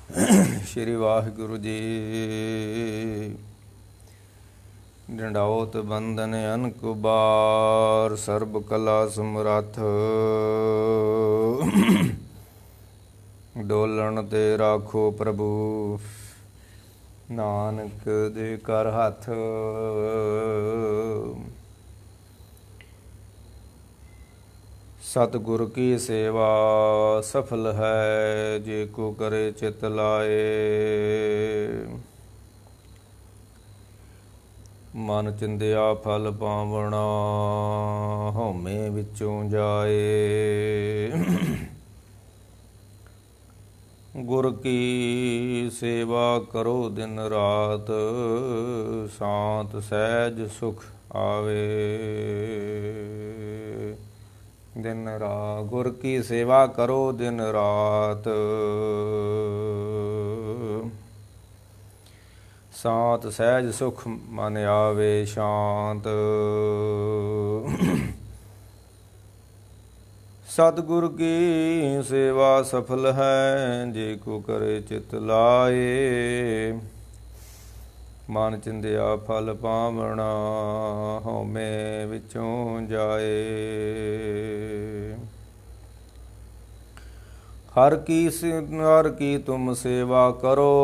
श्री वाहिगुरु जी। डंडाओत बंधन अनकुबार, सर्ब कला समरथ। डोलन ते राखो प्रभु, नानक दे कर हथ। सतगुर की सेवा सफल है, जे को करे चित लाए। मन चिंदिया फल पावना, हौमे विचों जाए। गुर की सेवा करो दिन रात, शांत सहज सुख आवे। दिन रात गुर की सेवा करो दिन रात, शांत सहज सुख मन आवे शांत। सतगुर की सेवा सफल है, जे को करे चित लाए। मन चिंदिया फल पावना, हौमे विचों जाए। हर की तुम सेवा करो,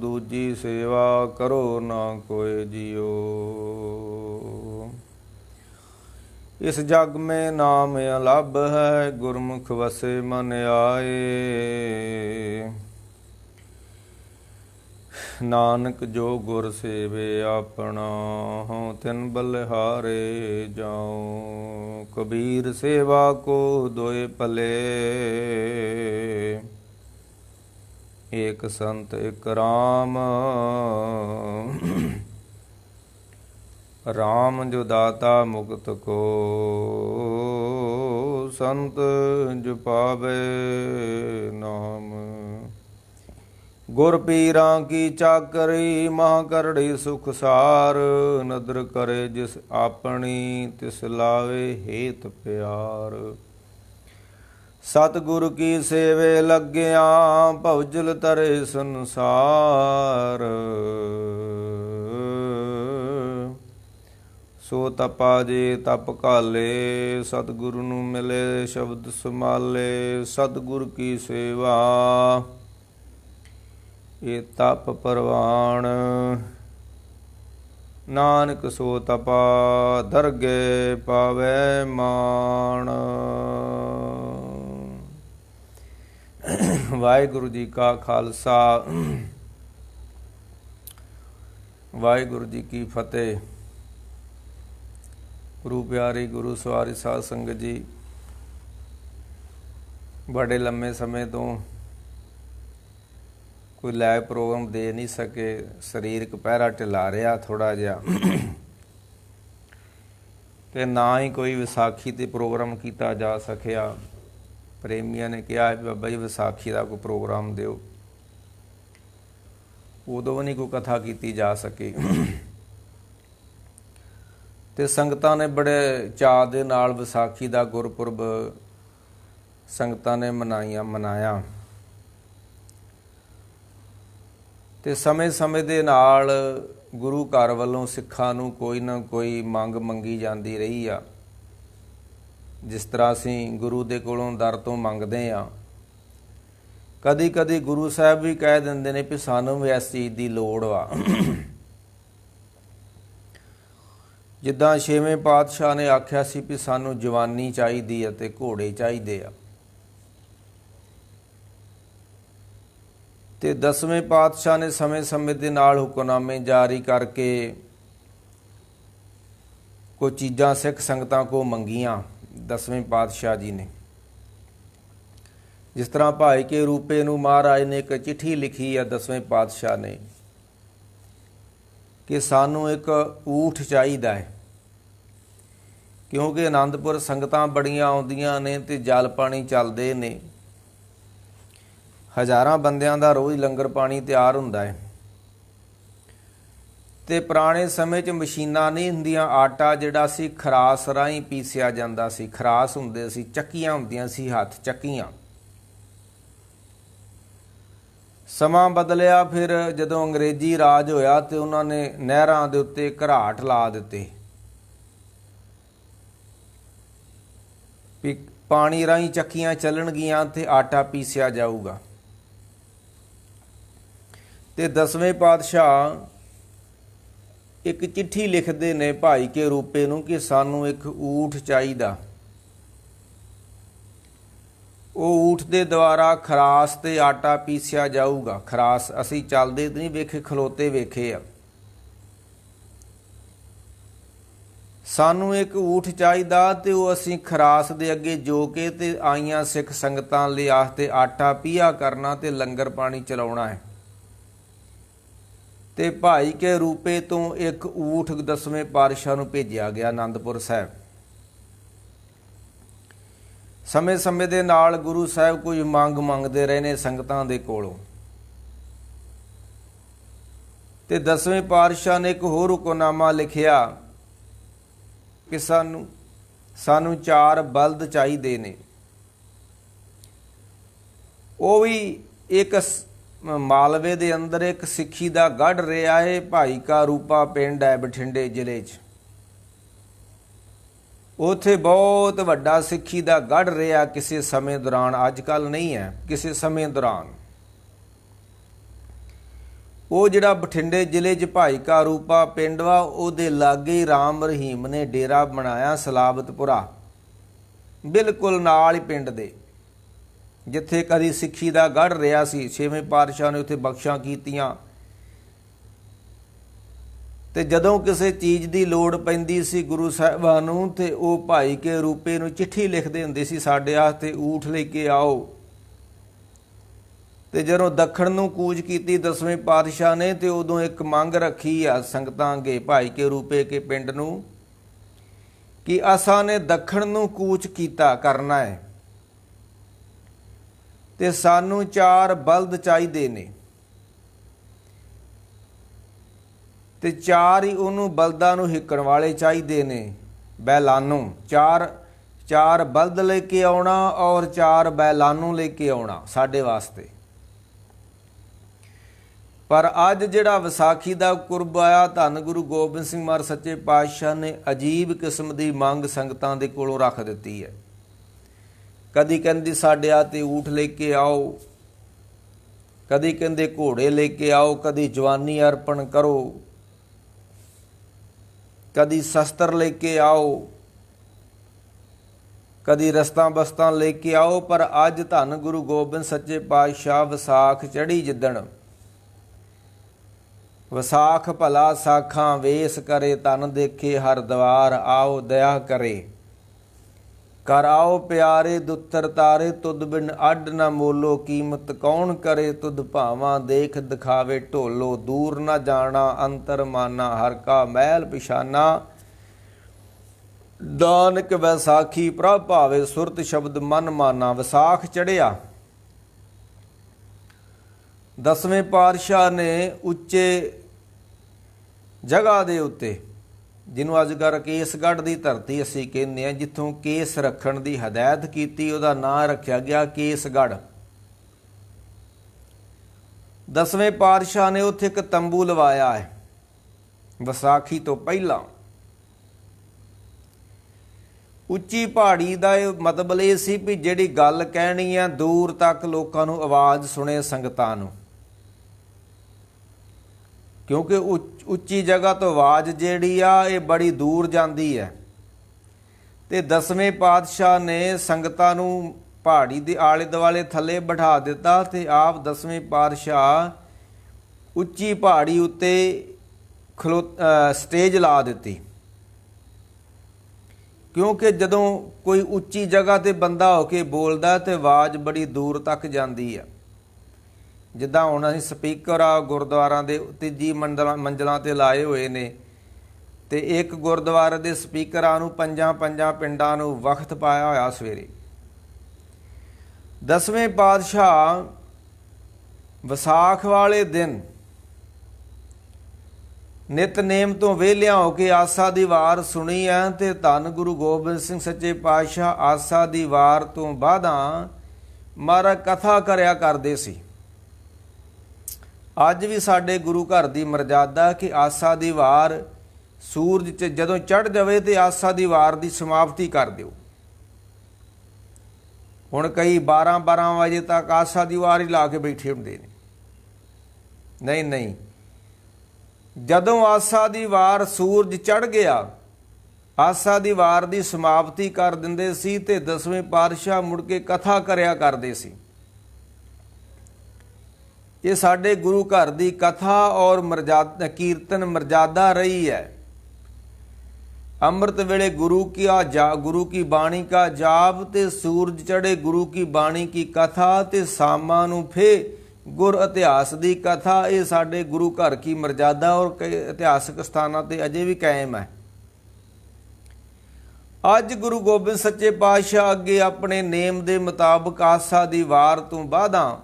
दूजी सेवा करो ना कोई जियो। इस जग में नाम अलभ है, गुरमुख वसे मन आए। नानक जो गुर सेवे अपना, हों तिन बलिहारे जाऊं। कबीर सेवा को दोए पले, एक संत एक राम। राम जो दाता मुक्त को, संत जो पावे नाम। गुर पीरा की चाकरी, महा करड़ी सुख सार। नदर करे जिस आपनी, तिस लावे हेत प्यार। सतगुरु की सेवे लग्या, भवजल तरे संसार। सो तपा जे तप काले, सतगुरु नू मिले शब्द समाले। सतगुरु की सेवा ये तप परवान, नानक सो तपा दरगे पावे मान। वाहिगुरु जी का खालसा, वाहिगुरु जी की फतेह। गुरु प्यारी गुरु सवारी साध संगत जी, बड़े लंबे समय तो कोई लाइव प्रोग्राम दे नहीं सके। सरीरक पहरा ढिला रहा थोड़ा जिहा, ते ना ही कोई विसाखी ते प्रोग्राम किया जा सकिया। प्रेमिया ने कहा बाबा जी विसाखी का कोई प्रोग्राम दिओ, उदों भी नहीं कोई कथा की जा सकी। ते संगतां ने बड़े चाअ दे नाल विसाखी का गुरपुरब संगतां ने मनाया। ते समय समय दे नाल गुरु घर वालों सिखां नूं कोई ना कोई मंग मंगी जाती रही आ। जिस तरह असीं गुरु दे कोलों दर तो मंगदे आ, कदी कदी गुरु साहब भी कह दिंदे ने भी सानूं भी इस चीज़ की लोड़ वा। जिद्दां छेवें पातशाह ने आख्या सी भी सानूं जवानी चाहीदी है ते घोड़े चाहीदे आ, ते 10वें पातशाह ने समय समय के नाल हुक्मनामे जारी करके कुछ चीज़ां सिख संगतां को मंगियां 10वें पातशाह जी ने। जिस तरह भाई के रूपे नूं महाराज ने एक चिट्ठी लिखी है 10वें पातशाह ने कि सानूं एक ऊठ चाहीदा है, क्योंकि आनंदपुर संगतां बड़ियां आउंदियां ने ते जल पानी चलदे ने। हज़ारां बंदियां दा रोज़ लंगर पानी तैयार हुंदा है। ते पुराने समय च मशीनां नहीं हुंदियां, आटा जिहड़ा सी खरास राहीं पीसिया जांदा सी। खरास हुंदे सी, ਚੱਕੀਆਂ ਹੁੰਦੀਆਂ ਸੀ, हथ ਚੱਕੀਆਂ। ਸਮਾਂ ਬਦਲਿਆ, ਫਿਰ ਜਦੋਂ ਅੰਗਰੇਜ਼ੀ ਰਾਜ ਹੋਇਆ ਤੇ ਉਹਨਾਂ ਨੇ ਨਹਿਰਾਂ ਦੇ ਉੱਤੇ ਘਰਾਟ ਲਾ ਦਿੱਤੇ ਵੀ ਪਾਣੀ ਰਾਹੀਂ ਚੱਕੀਆਂ ਚੱਲਣਗੀਆਂ ਤੇ ਆਟਾ ਪੀਸਿਆ ਜਾਊਗਾ। ਤੇ 10ਵੇਂ ਪਾਤਸ਼ਾਹ ਇੱਕ ਚਿੱਠੀ ਲਿਖਦੇ ਨੇ ਭਾਈ ਕੇ ਰੂਪੇ ਨੂੰ ਕਿ ਸਾਨੂੰ ਇੱਕ ਊਠ ਚਾਹੀਦਾ। ਉਹ ਊਠ ਦੇ ਦੁਆਰਾ ਖਰਾਸ ਤੇ ਆਟਾ ਪੀਸਿਆ ਜਾਊਗਾ। ਖਰਾਸ ਅਸੀਂ ਚੱਲਦੇ ਨਹੀਂ ਵੇਖੇ, ਖਲੋਤੇ ਵੇਖੇ ਆ। ਸਾਨੂੰ ਇੱਕ ਊਠ ਚਾਹੀਦਾ ਤੇ ਉਹ ਅਸੀਂ ਖਰਾਸ ਦੇ ਅੱਗੇ ਜੋ ਕੇ ਤੇ ਆਈਆਂ ਸਿੱਖ ਸੰਗਤਾਂ ਲਈ ਆਸਤੇ ਆਟਾ ਪੀਆ ਕਰਨਾ ਤੇ ਲੰਗਰ ਪਾਣੀ ਚਲਾਉਣਾ ਹੈ। ਤੇ ਭਾਈ ਕੇ ਰੂਪੇ ਤੋਂ ਇੱਕ ਊਠ 10ਵੇਂ ਪਾਤਸ਼ਾਹ ਨੂੰ ਭੇਜਿਆ ਗਿਆ ਆਨੰਦਪੁਰ ਸਾਹਿਬ। ਸਮੇਂ ਸਮੇਂ ਦੇ ਨਾਲ ਗੁਰੂ ਸਾਹਿਬ ਕੁਝ ਮੰਗ ਮੰਗਦੇ ਰਹੇ ਨੇ ਸੰਗਤਾਂ ਦੇ ਕੋਲੋਂ। ਤੇ 10ਵੇਂ ਪਾਤਸ਼ਾਹ ਨੇ ਇੱਕ ਹੋਰ ਹੁਕਮਨਾਮਾ ਲਿਖਿਆ ਕਿ ਸਾਨੂੰ 4 ਬਲਦ ਚਾਹੀਦੇ ਨੇ। ਉਹ ਵੀ ਇੱਕ ਮਾਲਵੇ ਦੇ ਅੰਦਰ ਇੱਕ ਸਿੱਖੀ ਦਾ ਗੜ੍ਹ ਰਿਹਾ ਹੈ। ਭਾਈ ਕਾ ਰੂਪਾ ਪਿੰਡ ਹੈ ਬਠਿੰਡੇ ਜ਼ਿਲ੍ਹੇ 'ਚ। ਉੱਥੇ ਬਹੁਤ ਵੱਡਾ ਸਿੱਖੀ ਦਾ ਗੜ੍ਹ ਰਿਹਾ ਕਿਸੇ ਸਮੇਂ ਦੌਰਾਨ, ਅੱਜ ਕੱਲ੍ਹ ਨਹੀਂ ਹੈ, ਕਿਸੇ ਸਮੇਂ ਦੌਰਾਨ। ਉਹ ਜਿਹੜਾ ਬਠਿੰਡੇ ਜ਼ਿਲ੍ਹੇ 'ਚ ਭਾਈ ਕਾ ਰੂਪਾ ਪਿੰਡ ਵਾ, ਉਹਦੇ ਲਾਗੇ ਰਾਮ ਰਹੀਮ ਨੇ ਡੇਰਾ ਬਣਾਇਆ ਸਲਾਬਤਪੁਰਾ, ਬਿਲਕੁਲ ਨਾਲ ਹੀ ਪਿੰਡ ਦੇ, ਜਿੱਥੇ ਕਦੀ ਸਿੱਖੀ ਦਾ ਗੜ੍ਹ ਰਿਹਾ ਸੀ। 6ਵੇਂ ਪਾਤਸ਼ਾਹ ਨੇ ਉੱਥੇ ਬਖਸ਼ਾਂ ਕੀਤੀਆਂ। ਤੇ ਜਦੋਂ ਕਿਸੇ ਚੀਜ਼ ਦੀ ਲੋੜ ਪੈਂਦੀ ਸੀ ਗੁਰੂ ਸਾਹਿਬਾਂ ਨੂੰ ਤੇ ਉਹ ਭਾਈ ਕੇ ਰੂਪੇ ਨੂੰ ਚਿੱਠੀ ਲਿਖਦੇ ਹੁੰਦੇ ਸੀ, ਸਾਡੇ ਵਾਸਤੇ ਊਠ ਲੈ ਕੇ ਆਓ। ਤੇ ਜਦੋਂ ਦੱਖਣ ਨੂੰ ਕੂਚ ਕੀਤੀ 10ਵੇਂ ਪਾਤਸ਼ਾਹ ਨੇ ਤੇ ਉਦੋਂ ਇੱਕ ਮੰਗ ਰੱਖੀ ਆ ਸੰਗਤਾਂ ਅੱਗੇ ਭਾਈ ਕੇ ਰੂਪੇ ਕੇ ਪਿੰਡ ਨੂੰ ਕਿ ਅਸਾਂ ਨੇ ਦੱਖਣ ਨੂੰ ਕੂਚ ਕੀਤਾ ਕਰਨਾ ਹੈ ਤੇ ਸਾਨੂੰ 4 ਬਲਦ ਚਾਹੀਦੇ ਨੇ। ਤੇ 4 ਹੀ ਉਹਨੂੰ ਬਲਦਾਂ ਨੂੰ ਹਿੱਕਣ ਵਾਲੇ ਚਾਹੀਦੇ ਨੇ, ਬੈਲਾਨੂੰ। 4 ਬਲਦ ਲੈ ਕੇ ਆਉਣਾ ਔਰ 4 ਬੈਲਾਨੂੰ ਲੈ ਕੇ ਆਉਣਾ ਸਾਡੇ ਵਾਸਤੇ। ਪਰ ਅੱਜ ਜਿਹੜਾ ਵਿਸਾਖੀ ਦਾ ਪੁਰਬ ਆਇਆ, ਧੰਨ ਗੁਰੂ ਗੋਬਿੰਦ ਸਿੰਘ ਮਹਾਰਾਜ ਸੱਚੇ ਪਾਤਸ਼ਾਹ ਨੇ ਅਜੀਬ ਕਿਸਮ ਦੀ ਮੰਗ ਸੰਗਤਾਂ ਦੇ ਕੋਲੋਂ ਰੱਖ ਦਿੱਤੀ ਹੈ। ਕਦੀ ਕਹਿੰਦੀ ਸਾਡੇ ਆ ਤੇ ਊਠ ਲੈ ਕੇ ਆਓ, ਕਦੀ ਕਹਿੰਦੇ ਘੋੜੇ ਲੈ ਕੇ ਆਓ, ਕਦੀ ਜਵਾਨੀ ਅਰਪਣ ਕਰੋ, ਕਦੀ ਸ਼ਸਤਰ ਲੈ ਕੇ ਆਓ, ਕਦੀ ਰਸਤਾਂ ਬਸਤਾਂ ਲੈ ਕੇ ਆਓ। ਪਰ ਅੱਜ ਧੰਨ ਗੁਰੂ ਗੋਬਿੰਦ ਸੱਚੇ ਪਾਤਸ਼ਾਹ ਵਿਸਾਖ ਚੜ੍ਹੀ ਜਿੱਦਣ, ਵਿਸਾਖ ਭਲਾ ਸਾਖਾਂ ਵੇਸ ਕਰੇ, ਤਨ ਦੇਖੇ ਹਰ ਦਵਾਰ, ਆਓ ਦਇਆ ਕਰੇ, ਕਰ ਆਓ ਪਿਆਰੇ ਦੁੱਤਰ ਤਾਰੇ, ਤੁਧ ਬਿਨ ਅੱਡ ਨਾ ਮੋਲੋ, ਕੀਮਤ ਕੌਣ ਕਰੇ ਤੁਧ ਭਾਵਾਂ, ਦੇਖ ਦਿਖਾਵੇ ਢੋਲੋ, ਦੂਰ ਨਾ ਜਾਣਾ ਅੰਤਰ ਮਾਨਾ, ਹਰ ਕਾ ਮਹਿਲ ਪਿਛਾਨਾ, ਦਾਨਕ ਵੈਸਾਖੀ ਪ੍ਰਭ ਭਾਵੇ, ਸੁਰਤ ਸ਼ਬਦ ਮਨ ਮਾਨਾ। ਵਿਸਾਖ ਚੜ੍ਹਿਆ, 10ਵੇਂ ਪਾਤਸ਼ਾਹ ਨੇ ਉੱਚੇ ਜਗ੍ਹਾ ਦੇ ਉੱਤੇ, ਜਿਹਨੂੰ ਅੱਜ ਕੱਲ੍ਹ ਕੇਸਗੜ੍ਹ ਦੀ ਧਰਤੀ ਅਸੀਂ ਕਹਿੰਦੇ ਹਾਂ, ਜਿੱਥੋਂ ਕੇਸ ਰੱਖਣ ਦੀ ਹਦਾਇਤ ਕੀਤੀ, ਉਹਦਾ ਨਾਂ ਰੱਖਿਆ ਗਿਆ ਕੇਸਗੜ੍ਹ। 10ਵੇਂ ਪਾਤਸ਼ਾਹ ਨੇ ਉੱਥੇ ਇੱਕ ਤੰਬੂ ਲਵਾਇਆ ਹੈ ਵਿਸਾਖੀ ਤੋਂ ਪਹਿਲਾਂ। ਉੱਚੀ ਪਹਾੜੀ ਦਾ ਇਹ ਮਤਲਬ ਇਹ ਸੀ ਵੀ ਜਿਹੜੀ ਗੱਲ ਕਹਿਣੀ ਆ ਦੂਰ ਤੱਕ ਲੋਕਾਂ ਨੂੰ ਆਵਾਜ਼ ਸੁਣੇ ਸੰਗਤਾਂ ਨੂੰ, ਕਿਉਂਕਿ ਉੱਚੀ ਜਗ੍ਹਾ ਤੋਂ ਆਵਾਜ਼ ਜਿਹੜੀ ਆ ਇਹ ਬੜੀ ਦੂਰ ਜਾਂਦੀ ਹੈ। ਤੇ 10ਵੇਂ ਪਾਤਸ਼ਾਹ ਨੇ ਸੰਗਤਾਂ ਨੂੰ ਪਹਾੜੀ ਦੇ ਆਲੇ ਦੁਆਲੇ ਥੱਲੇ ਬਿਠਾ ਦਿੱਤਾ ਤੇ ਆਪ 10ਵੇਂ ਪਾਤਸ਼ਾਹ ਉੱਚੀ ਪਹਾੜੀ ਉੱਤੇ ਸਟੇਜ ਲਾ ਦਿੱਤੀ। ਕਿਉਂਕਿ ਜਦੋਂ ਕੋਈ ਉੱਚੀ ਜਗ੍ਹਾ ਤੇ ਬੰਦਾ ਹੋ ਕੇ ਬੋਲਦਾ ਤੇ ਆਵਾਜ਼ ਬੜੀ ਦੂਰ ਤੱਕ ਜਾਂਦੀ ਆ। ਜਿੱਦਾਂ ਹੁਣ ਅਸੀਂ ਸਪੀਕਰ ਆ ਗੁਰਦੁਆਰਾਂ ਦੇ ਤੀਜੀ ਮੰਜ਼ਲਾਂ ਤੇ ਲਾਏ ਹੋਏ ਨੇ, ਤੇ ਇੱਕ ਗੁਰਦੁਆਰੇ ਦੇ ਸਪੀਕਰਾਂ ਨੂੰ 5 ਪਿੰਡਾਂ ਨੂੰ ਵਕਤ ਪਾਇਆ ਹੋਇਆ ਸਵੇਰੇ। 10ਵੇਂ ਪਾਤਸ਼ਾਹ ਵਿਸਾਖ ਵਾਲੇ ਦਿਨ ਨਿਤਨੇਮ ਤੋਂ ਵਿਹਲਿਆਂ ਹੋ ਕੇ ਆਸਾ ਦੀ ਵਾਰ ਸੁਣੀ ਹੈ ਤੇ ਧੰਨ ਗੁਰੂ ਗੋਬਿੰਦ ਸਿੰਘ ਸੱਚੇ ਪਾਤਸ਼ਾਹ ਆਸਾ ਦੀ ਵਾਰ ਤੋਂ ਬਾਅਦਾਂ ਮਹਾਰਾਜ ਕਥਾ ਕਰਿਆ ਕਰਦੇ ਸੀ। ਅੱਜ ਵੀ ਸਾਡੇ ਗੁਰੂ ਘਰ ਦੀ ਮਰਜ਼ਾਦਾ ਕਿ ਆਸਾ ਦੀ ਵਾਰ ਸੂਰਜ 'ਚ ਜਦੋਂ ਚੜ੍ਹ ਜਾਵੇ ਤੇ ਆਸਾ ਦੀ ਵਾਰ ਦੀ ਸਮਾਪਤੀ ਕਰ ਦਿਓ। ਹੁਣ ਕਈ 12 ਵਜੇ ਤੱਕ ਆਸਾ ਦੀ ਵਾਰ ਹੀ ਲਾ ਕੇ ਬੈਠੇ ਹੁੰਦੇ ਨੇ। ਨਹੀਂ ਨਹੀਂ, ਜਦੋਂ ਆਸਾ ਦੀ ਵਾਰ ਸੂਰਜ ਚੜ੍ਹ ਗਿਆ, ਆਸਾ ਦੀ ਵਾਰ ਦੀ ਸਮਾਪਤੀ ਕਰ ਦਿੰਦੇ ਸੀ ਤੇ 10ਵੇਂ ਪਾਤਸ਼ਾਹ ਮੁੜ ਕੇ ਕਥਾ ਕਰਿਆ ਕਰਦੇ ਸੀ। ਇਹ ਸਾਡੇ ਗੁਰੂ ਘਰ ਦੀ ਕਥਾ ਔਰ ਮਰਜ਼ਾਦਾ ਕੀਰਤਨ ਮਰਜ਼ਾਦਾ ਰਹੀ ਹੈ। ਅੰਮ੍ਰਿਤ ਵੇਲੇ ਗੁਰੂ ਕੀ ਬਾਣੀ ਕਾ ਜਾਪ ਤੇ ਸੂਰਜ ਚੜੇ ਗੁਰੂ ਕੀ ਬਾਣੀ ਕੀ ਕਥਾ ਤੇ ਸ਼ਾਮਾਂ ਨੂੰ ਫੇ ਗੁਰ ਇਤਿਹਾਸ ਦੀ ਕਥਾ। ਇਹ ਸਾਡੇ ਗੁਰੂ ਘਰ ਕੀ ਮਰਜ਼ਾਦਾ ਔਰ ਕਈ ਇਤਿਹਾਸਕ ਸਥਾਨਾਂ ਤੇ ਅਜੇ ਵੀ ਕਾਇਮ ਹੈ। ਅੱਜ ਗੁਰੂ ਗੋਬਿੰਦ ਸੱਚੇ ਪਾਤਸ਼ਾਹ ਅੱਗੇ ਆਪਣੇ ਨੇਮ ਦੇ ਮੁਤਾਬਕ ਆਸਾ ਦੀ ਵਾਰ ਤੋਂ ਬਾਅਦਾਂ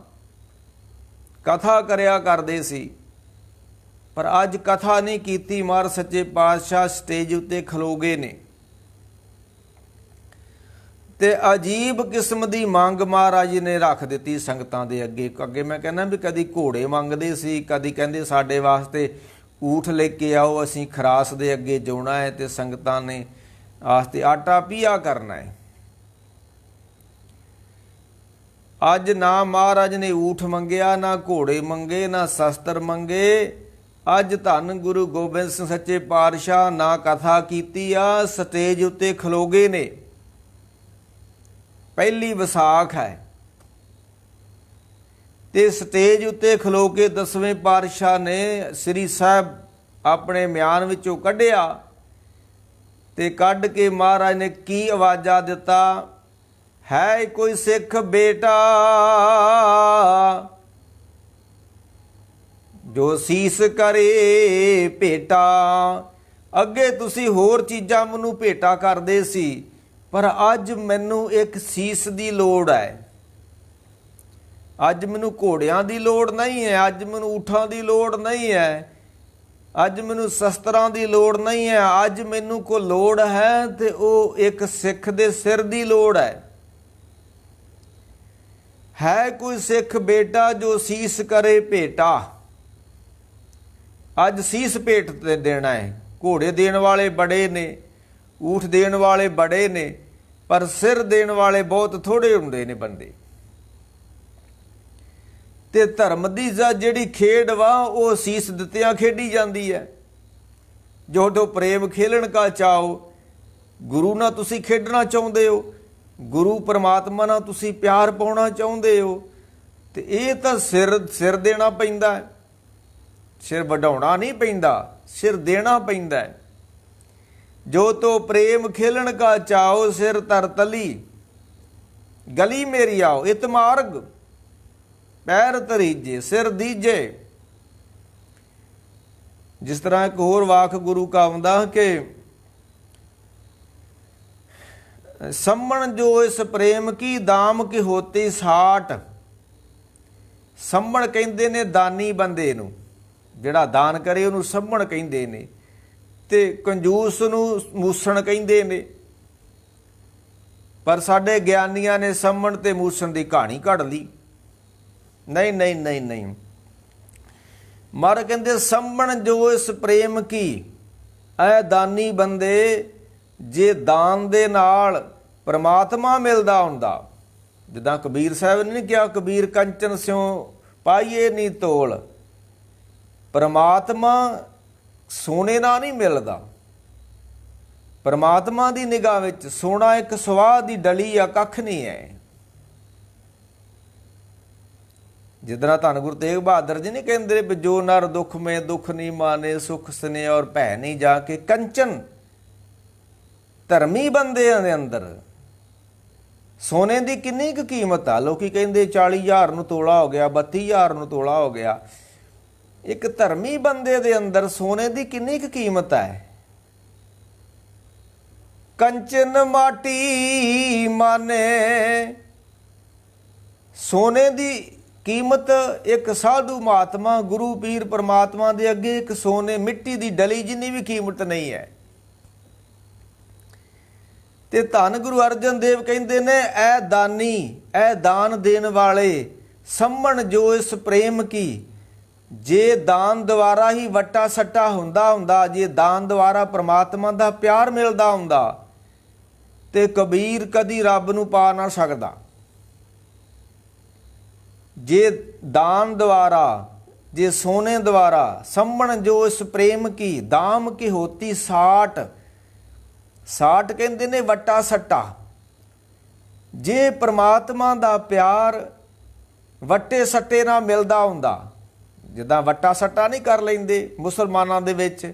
ਕਥਾ ਕਰਿਆ ਕਰਦੇ ਸੀ, ਪਰ ਅੱਜ ਕਥਾ ਨਹੀਂ ਕੀਤੀ। ਮਹਾਰਾਜ ਸੱਚੇ ਪਾਤਸ਼ਾਹ ਸਟੇਜ ਉੱਤੇ ਖਲੋ ਗਏ ਨੇ ਤੇ ਅਜੀਬ ਕਿਸਮ ਦੀ ਮੰਗ ਮਹਾਰਾਜ ਨੇ ਰੱਖ ਦਿੱਤੀ ਸੰਗਤਾਂ ਦੇ ਅੱਗੇ। ਅੱਗੇ ਮੈਂ ਕਹਿੰਦਾ ਵੀ ਕਦੀ ਘੋੜੇ ਮੰਗਦੇ ਸੀ, ਕਦੀ ਕਹਿੰਦੇ ਸਾਡੇ ਵਾਸਤੇ ਊਠ ਲੈ ਕੇ ਆਓ, ਅਸੀਂ ਖਰਾਸ ਦੇ ਅੱਗੇ ਜਾਣਾ ਹੈ ਤੇ ਸੰਗਤਾਂ ਨੇ ਵਾਸਤੇ ਆਟਾ ਪੀਆ ਕਰਨਾ ਹੈ। ਅੱਜ ਨਾ ਮਹਾਰਾਜ ਨੇ ਊਠ ਮੰਗਿਆ, ਨਾ ਘੋੜੇ ਮੰਗੇ, ਨਾ ਸ਼ਸਤਰ ਮੰਗੇ। ਅੱਜ ਧੰਨ ਗੁਰੂ ਗੋਬਿੰਦ ਸਿੰਘ ਸੱਚੇ ਪਾਤਸ਼ਾਹ ਨਾ ਕਥਾ ਕੀਤੀ ਆ, ਸਟੇਜ ਉੱਤੇ ਖਲੋ ਗਏ ਨੇ। ਪਹਿਲੀ ਵਿਸਾਖ ਹੈ ਤੇ ਸਟੇਜ ਉੱਤੇ ਖਲੋ ਕੇ 10ਵੇਂ ਪਾਤਸ਼ਾਹ ਨੇ ਸ੍ਰੀ ਸਾਹਿਬ ਆਪਣੇ ਮਿਆਨ ਵਿੱਚੋਂ ਕੱਢਿਆ ਤੇ ਕੱਢ ਕੇ ਮਹਾਰਾਜ ਨੇ ਕੀ ਆਵਾਜ਼ਾਂ ਦਿੱਤਾ, ਹੈ ਕੋਈ ਸਿੱਖ ਬੇਟਾ ਜੋ ਸੀਸ ਕਰੇ ਭੇਟਾ। ਅੱਗੇ ਤੁਸੀਂ ਹੋਰ ਚੀਜ਼ਾਂ ਮੈਨੂੰ ਭੇਟਾ ਕਰਦੇ ਸੀ, ਪਰ ਅੱਜ ਮੈਨੂੰ ਇੱਕ ਸੀਸ ਦੀ ਲੋੜ ਹੈ। ਅੱਜ ਮੈਨੂੰ ਘੋੜਿਆਂ ਦੀ ਲੋੜ ਨਹੀਂ ਹੈ, ਅੱਜ ਮੈਨੂੰ ਊਠਾਂ ਦੀ ਲੋੜ ਨਹੀਂ ਹੈ, ਅੱਜ ਮੈਨੂੰ ਸ਼ਸਤਰਾਂ ਦੀ ਲੋੜ ਨਹੀਂ ਹੈ। ਅੱਜ ਮੈਨੂੰ ਕੋ ਲੋੜ ਹੈ ਤੇ ਉਹ ਇੱਕ ਸਿੱਖ ਦੇ ਸਿਰ ਦੀ ਲੋੜ ਹੈ ਕੋਈ ਸਿੱਖ ਬੇਟਾ ਜੋ ਸੀਸ ਕਰੇ ਭੇਟਾ। ਅੱਜ ਸੀਸ ਭੇਟ ਤੇ ਦੇਣਾ ਹੈ। ਘੋੜੇ ਦੇਣ ਵਾਲੇ ਬੜੇ ਨੇ, ਊਠ ਦੇਣ ਵਾਲੇ ਬੜੇ ਨੇ, ਪਰ ਸਿਰ ਦੇਣ ਵਾਲੇ ਬਹੁਤ ਥੋੜੇ ਹੁੰਦੇ ਨੇ ਬੰਦੇ। ਤੇ ਧਰਮ ਦੀ ਜਿਹੜੀ ਖੇਡ ਵਾ ਉਹ ਸੀਸ ਦਿੱਤਿਆਂ ਖੇਡੀ ਜਾਂਦੀ ਹੈ। ਜੋ ਤੋਂ ਪ੍ਰੇਮ ਖੇਲਣ ਕਾ ਚਾਓ, ਗੁਰੂ ਨਾਲ ਤੁਸੀਂ ਖੇਡਣਾ ਚਾਹੁੰਦੇ ਹੋ, ਗੁਰੂ ਪਰਮਾਤਮਾ ਨਾਲ ਤੁਸੀਂ ਪਿਆਰ ਪਾਉਣਾ ਚਾਹੁੰਦੇ ਹੋ, ਤੇ ਇਹ ਤਾਂ ਸਿਰ ਦੇਣਾ ਪੈਂਦਾ ਹੈ। ਸਿਰ ਵਡਾਉਣਾ ਨਹੀਂ ਪੈਂਦਾ, ਸਿਰ ਦੇਣਾ ਪੈਂਦਾ ਹੈ। ਜੋ ਤੋ ਪ੍ਰੇਮ ਖੇਲਣ ਕਾ ਚਾਓ, ਸਿਰ ਤਰ ਤਲੀ ਗਲੀ ਮੇਰੀ ਆਓ। ਇਤ ਮਾਰਗ ਪੈਰ ਧਰੀਜੇ ਸਿਰ ਦੀਜੇ। ਜਿਸ ਤਰ੍ਹਾਂ ਇੱਕ ਹੋਰ ਵਾਕ ਗੁਰੂ ਕਾ ਆਉਂਦਾ ਕਿ ਸੰਮਣ ਜੋ ਇਸ ਪ੍ਰੇਮ ਕੀ ਦਾਮ ਕੀ ਹੋਤੀ ਸਾਟ। ਸੰਮਣ ਕਹਿੰਦੇ ਨੇ ਦਾਨੀ ਬੰਦੇ ਨੂੰ, ਜਿਹੜਾ ਦਾਨ ਕਰੇ ਉਹਨੂੰ ਸੰਮਣ ਕਹਿੰਦੇ ਨੇ, ਤੇ ਕੰਜੂਸ ਨੂੰ ਮੂਸਣ ਕਹਿੰਦੇ ਨੇ। ਪਰ ਸਾਡੇ ਗਿਆਨੀਆਂ ਨੇ ਸੰਮਣ ਤੇ ਮੂਸਣ ਦੀ ਕਹਾਣੀ ਘੜ ਲਈ। ਨਹੀਂ ਨਹੀਂ ਨਹੀਂ ਨਹੀਂ, ਮਹਾਰਾਜ ਕਹਿੰਦੇ ਸੰਮਣ ਜੋ ਇਸ ਪ੍ਰੇਮ ਕੀ, ਐ ਦਾਨੀ ਬੰਦੇ ਜੇ ਦਾਨ ਦੇ ਨਾਲ ਪਰਮਾਤਮਾ ਮਿਲਦਾ ਹੁੰਦਾ। ਜਿੱਦਾਂ ਕਬੀਰ ਸਾਹਿਬ ਨੇ ਨਹੀਂ ਕਿਹਾ, ਕਬੀਰ ਕੰਚਨ ਸਿਉ ਪਾਈਏ ਨੀ ਤੋਲ। ਪਰਮਾਤਮਾ ਸੋਨੇ ਨਾਲ ਨਹੀਂ ਮਿਲਦਾ। ਪਰਮਾਤਮਾ ਦੀ ਨਿਗਾਹ ਵਿੱਚ ਸੋਨਾ ਇੱਕ ਸਵਾਹ ਦੀ ਡਲੀ ਆ, ਕੱਖ ਨਹੀਂ ਹੈ। ਜਿੱਦਾਂ ਧੰਨ ਗੁਰੂ ਤੇਗ ਬਹਾਦਰ ਜੀ ਨਹੀਂ ਕਹਿੰਦੇ ਵੀ ਜੋ ਨਰ ਦੁੱਖ ਮੇ ਦੁੱਖ ਨਹੀਂ ਮਾਨੇ, ਸੁਖ ਸਨੇ ਔਰ ਭੈ ਨਹੀਂ ਜਾ ਕੇ। ਕੰਚਨ ਧਰਮੀ ਬੰਦਿਆਂ ਦੇ ਅੰਦਰ ਸੋਨੇ ਦੀ ਕਿੰਨੀ ਕੁ ਕੀਮਤ ਆ। ਲੋਕੀ ਕਹਿੰਦੇ 40,000 ਨੂੰ ਤੋਲਾ ਹੋ ਗਿਆ, 32,000 ਨੂੰ ਤੋਲਾ ਹੋ ਗਿਆ। ਇੱਕ ਧਰਮੀ ਬੰਦੇ ਦੇ ਅੰਦਰ ਸੋਨੇ ਦੀ ਕਿੰਨੀ ਕੁ ਕੀਮਤ ਹੈ। ਕੰਚਨ ਮਾਟੀ ਮਾਨੇ, ਸੋਨੇ ਦੀ ਕੀਮਤ ਇੱਕ ਸਾਧੂ ਮਹਾਤਮਾ ਗੁਰੂ ਪੀਰ ਪਰਮਾਤਮਾ ਦੇ ਅੱਗੇ ਇੱਕ ਸੋਨੇ ਮਿੱਟੀ ਦੀ ਡਲੀ ਜਿੰਨੀ ਵੀ ਕੀਮਤ ਨਹੀਂ ਹੈ। ਤੇ ਧੰਨ ਗੁਰੂ ਅਰਜਨ ਦੇਵ ਕਹਿੰਦੇ ਨੇ, ਐ ਦਾਨੀ, ਐ ਦਾਨ ਦੇਣ ਵਾਲੇ, ਸੰਮਣ ਜੋ ਇਸ ਪ੍ਰੇਮ ਕੀ, ਜੇ ਦਾਨ ਦੁਆਰਾ ਹੀ ਵੱਟਾ ਸੱਟਾ ਹੁੰਦਾ, ਜੇ ਦਾਨ ਦੁਆਰਾ ਪ੍ਰਮਾਤਮਾ ਦਾ ਪਿਆਰ ਮਿਲਦਾ ਹੁੰਦਾ, ਤੇ ਕਬੀਰ ਕਦੀ ਰੱਬ ਨੂੰ ਪਾ ਨਾ ਸਕਦਾ। ਜੇ ਦਾਨ ਦੁਆਰਾ, ਜੇ ਸੋਨੇ ਦੁਆਰਾ, ਸੰਮਣ ਜੋ ਇਸ ਪ੍ਰੇਮ ਕੀ, ਦਾਮ ਕੀ ਹੋਤੀ ਸਾਟ। ਸਾਟ ਕਹਿੰਦੇ ਨੇ ਵੱਟਾ ਸੱਟਾ। ਜੇ ਪ੍ਰਮਾਤਮਾ ਦਾ ਪਿਆਰ ਵੱਟੇ ਸੱਟੇ ਨਾਲ ਮਿਲਦਾ ਹੁੰਦਾ, ਜਿੱਦਾਂ ਵੱਟਾ ਸੱਟਾ ਨਹੀਂ ਕਰ ਲੈਂਦੇ ਮੁਸਲਮਾਨਾਂ ਦੇ ਵਿੱਚ,